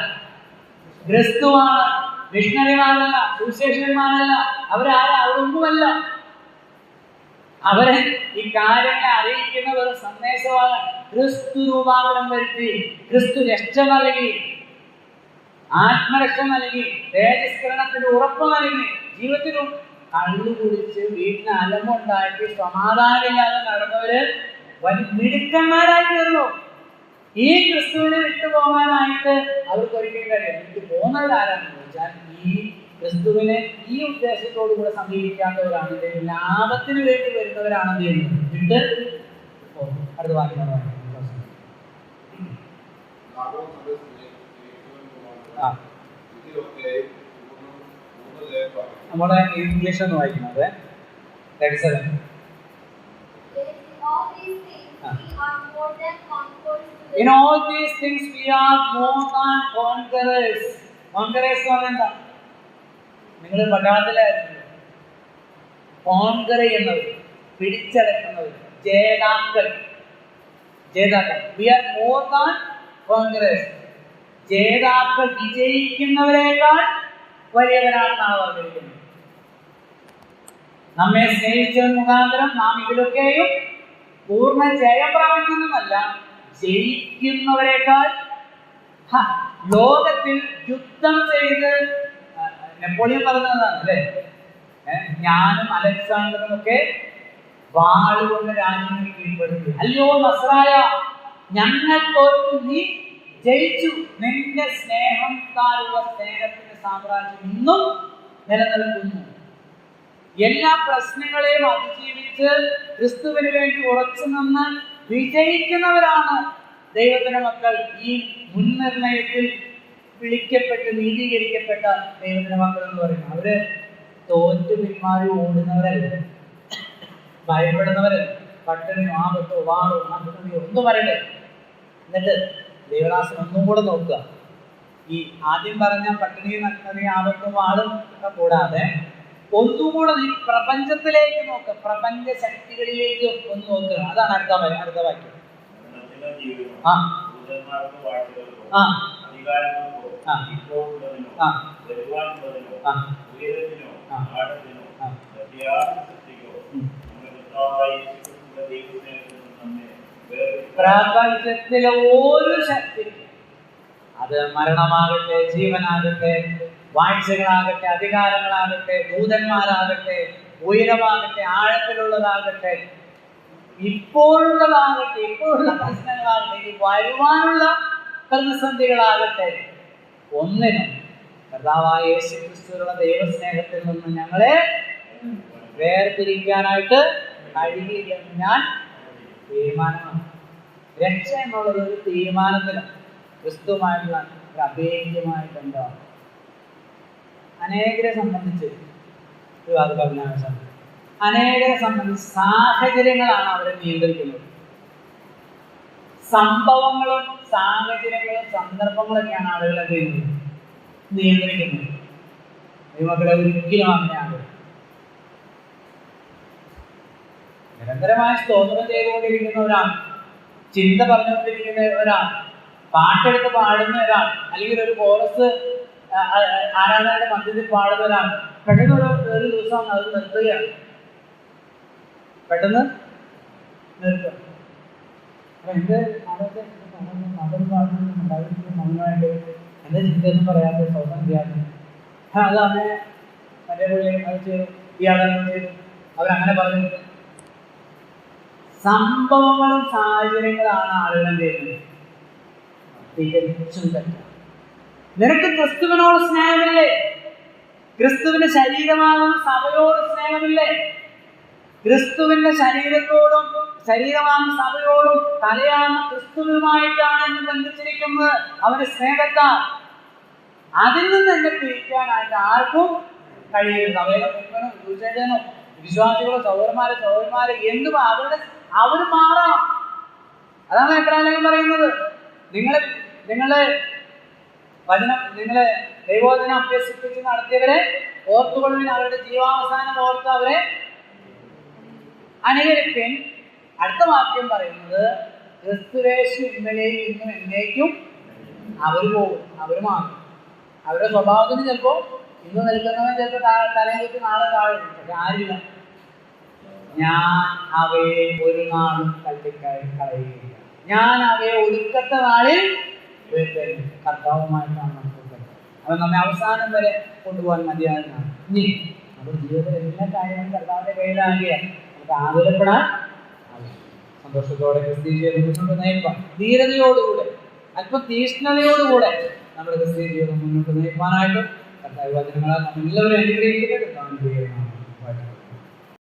ക്രിസ്തുവാണ്. മിഷണറിമാരല്ല, സുവിശേഷന്മാരല്ല, അവരാരാ? അവരൊന്നുമല്ല. അവരെ ഈ കാര്യങ്ങളെ അറിയിക്കുന്നവർ സന്ദേശമാണ്. ക്രിസ്തു രൂപാന്തരം വരുത്തി, ക്രിസ്തു രക്ഷ നൽകി, ആത്മരക്ഷ നൽകി, തേജസ്കരണത്തിന് ഉറപ്പ് നൽകി. ജീവിതത്തിലും കള്ളു കുടിച്ച് വീട്ടിന് അലമുണ്ടാക്കി സമാധാനമില്ലാതെ നടന്നവര് മിടുക്കന്മാരായി തീർന്നു. ഈ ക്രിസ്തുവിനെ വിട്ടുപോകാനായിട്ട് അവർക്ക് ഒരിക്കലും കഴിയും. വിട്ടു പോകുന്നവരാരാണെന്ന് ചോദിച്ചാൽ ഈ ക്രിസ്തുവിനെ ഈ ഉദ്ദേശത്തോടു കൂടെ സമീപിക്കാത്തവരാണ്, ലാഭത്തിന് വേണ്ടി വരുന്നവരാണ് എന്ത് ചെയ്യുന്നത്? വിട്ട് അടുത്ത വാക്യമാണ്. നമ്മുടെ ഇംഗ്ലീഷ് ഒന്ന് വായിക്കുന്നത് 37. In all these things we are more than conquerors. Conquerors എന്ന് പറഞ്ഞാൽ എന്താ? നിങ്ങൾ പട്ടാളത്തിലായിരുന്നു. കോൺകർ ചെയ്യുന്നവർ, പിടിച്ചടക്കുന്നവർ, ജേതാക്കൾ. We are more than conquerors. ജേതാക്കൾ, വിജയിക്കുന്നവരെക്കാൾ വലിയവരാണെന്നാണ് പറഞ്ഞിരിക്കുന്നത്. നമ്മെ സ്നേഹിച്ചത് മുഖാന്തരം നാം ഇതിലൊക്കെയും പൂർണ്ണ ജയം പ്രാപിക്കുന്നതല്ല, ജയിക്കുന്നവരെക്കാൾ. ലോകത്തിൽ യുദ്ധം ചെയ്ത് നെപ്പോളിയൻ പറഞ്ഞതാണ് അല്ലേ, ഞാനും അലക്സാണ്ടറും ഒക്കെ വാളുകൊണ്ട് രാജ്യങ്ങൾ കീഴ്പ്പെടുത്തി. അല്ലയോ നസ്രായ, ഞങ്ങൾ തോറ്റു, നീ ജയിച്ചു. നിന്റെ സ്നേഹത്താലുള്ള സ്നേഹത്തിന്റെ സാമ്രാജ്യം ഇന്നും നിലനിൽക്കുന്നു. എല്ലാ പ്രശ്നങ്ങളെയും അതിജീവിച്ച് ക്രിസ്തുവിന് വേണ്ടി ഉറച്ചു നിന്ന് വിജയിക്കുന്നവരാണ് ദൈവത്തിന്റെ മക്കൾ. ഈ മുൻനിർണയത്തിൽ വിളിക്കപ്പെട്ട് നീതീകരിക്കപ്പെട്ട ദൈവത്തിന്റെ മക്കൾ എന്ന് പറയുന്നത് അവര് തോറ്റു പിന്മാറി ഓടുന്നവരല്ല, ഭയപ്പെടുന്നവരല്ല. പട്ടിണിയോ ആപത്തോ വാളോ നഗ്നതയോ ഒന്നും വരണ്ടേ. എന്നിട്ട് ദേവദാസൻ ഒന്നും കൂടെ നോക്കുക. ഈ ആദ്യം പറഞ്ഞ പട്ടിണിയും നഗ്നതയും ആപത്തും വാളും ഒക്കെ കൂടാതെ ഒന്നും കൂടെ ഈ പ്രപഞ്ചത്തിലേക്ക് നോക്കുക, പ്രപഞ്ച ശക്തികളിലേക്ക് ഒന്ന് നോക്കുക. അതാണ് അടുത്ത വാക്യം. പ്രപഞ്ചത്തിലെ ഓരോ ശക്തി, അത് മരണമാകട്ടെ, ജീവനാകട്ടെ, വാഴ്ചകളാകട്ടെ, അധികാരങ്ങളാകട്ടെ, ദൂതന്മാരാകട്ടെ, ഉയരമാകട്ടെ, ആഴത്തിലുള്ളതാകട്ടെ, ഇപ്പോഴുള്ളതാകട്ടെ, ഇപ്പോഴുള്ള പ്രശ്നങ്ങളാകട്ടെ, ഈ വരുവാനുള്ള പ്രതിസന്ധികളാകട്ടെ, ഒന്നിനും കർത്താവായ യേശു ക്രിസ്തുവിനുള്ള ദൈവസ്നേഹത്തിൽ നിന്ന് ഞങ്ങളെ വേർതിരിക്കാനായിട്ട് കഴിയില്ലെന്ന് ഞാൻ തീരുമാനമാണ്. രക്ഷ എന്നുള്ളത് ഒരു തീരുമാനത്തിലാണ്, ക്രിസ്തുവുമായിട്ടുള്ള ഒരു അഭേദ്യമായ ബന്ധമാണ്. അനേകരെ സംബന്ധിച്ച് അനേകരെ സംബന്ധിച്ച് സാഹചര്യങ്ങളാണ് അവരെ നിയന്ത്രിക്കുന്നത്. സംഭവങ്ങളും സാഹചര്യങ്ങളും സന്ദർഭങ്ങളൊക്കെയാണ് ആളുകളെ നിയന്ത്രിക്കുന്നത്. ദൈവമക്കളെ ഒരിക്കലും അങ്ങനെയാണ്. നിരന്തരമായി സ്തോത്രം ചെയ്തുകൊണ്ടിരിക്കുന്ന ഒരാൾ, ചിന്ത പറഞ്ഞുകൊണ്ടിരിക്കുന്ന ഒരാൾ, പാട്ടെടുത്ത് പാടുന്ന ഒരാൾ, അല്ലെങ്കിൽ ഒരു കോറസ് ആരാധനയുടെ മധ്യത്തിൽ പാടുന്ന ഒരാൾ പെട്ടെന്ന് ഒരു ദിവസം അത് നിർത്തുകയാണ്. പെട്ടെന്ന് നിർത്തുക. അപ്പൊ എന്റെ മതം മൗനമായിട്ട് എന്റെ ചിന്തയൊന്നും പറയാതെ സ്വന്തം ചെയ്യാതെ അതങ്ങനെ മറ്റേ പുള്ളി അത് ചെയ്തു, ഇയാളെല്ലാം ചെയ്തു, അവരങ്ങനെ പറഞ്ഞു. സംഭവങ്ങളും സാഹചര്യങ്ങളാണ് ആളുകൾ ചെയ്യുന്നത്. തികച്ചും തെറ്റാണ്. നിനക്ക് ക്രിസ്തുവിനോട് സ്നേഹമില്ലേ? ക്രിസ്തുവിന്റെ ശരീരമാകുന്ന സഭയോട് സ്നേഹമില്ലേ? ക്രിസ്തുവിന്റെ ശരീരമാകുന്ന സഭയോടും തലയാകുന്ന ക്രിസ്തുവുമായിട്ടാണ് എന്നെ ബന്ധിച്ചിരിക്കുന്നത്. അവന്റെ സ്നേഹത്താൽ അതിൽ നിന്ന് എന്നെ പിരിക്കാനായിട്ട് ആർക്കും കഴിയരുത്. അവയുടെ മുമ്പനും ദുർചേതനോ വിശ്വാസികളോ സഹോദരന്മാരെ എന്തും അവർ മാറണം. അതാണ് എബ്രാഹിം പറയുന്നത്. നിങ്ങളെ ദൈവവചനം അഭ്യസിപ്പിച്ച് നടത്തിയവരെ ഓർത്തുകൊള്ളുവിൻ, അവരുടെ ജീവാവസാനം ഓർത്ത് അവരെ അനുകരിപ്പിൻ. അടുത്ത വാക്യം പറയുന്നത് ക്രിസ്തുവേശു ഇന്നലെയും ഇന്നും എന്നേക്കും അവർ പോകും, അവർ മാറും. അവരുടെ സ്വഭാവത്തിന് ചിലപ്പോൾ ഇന്ന് നിൽക്കുന്നവൻ ചിലപ്പോൾ തലയും കുത്തി നാളെ താഴെ, പക്ഷെ ആരില്ല. ഞാൻ അവയെ ഒരു നാളും കളയുകയില്ല, ഞാൻ അവയെ ഒടുക്കത്തെ നാളിൽ ഉയർത്തെഴുന്നേൽക്കും. കർത്താവുമായിട്ടാണ് നമുക്ക് അവൻ നമ്മെ അവസാനം വരെ കൊണ്ടുപോകാൻ മതിയാകുന്നതാണ്. ഇനി നമ്മുടെ ജീവിതത്തിൽ എല്ലാ കാര്യങ്ങളും കർത്താവിന്റെ കയ്യിലാകിയാൽ നമുക്ക് ആകുലപ്പെടാൻ ആവശ്യം. സന്തോഷത്തോടെ ക്രിസ്തീയ ജീവിതം മുന്നോട്ട് നയിപ്പാൻ, ധീരതയോടുകൂടെ അല്പം തീഷ്ണതയോടുകൂടെ നമ്മുടെ ക്രിസ്തീയ ജീവിതം മുന്നോട്ട് നയിപ്പാനായിട്ട് കർത്താവ് വചനങ്ങളാൽ നമ്മൾ എല്ലാവരും അനുഗ്രഹിക്കുന്നത്.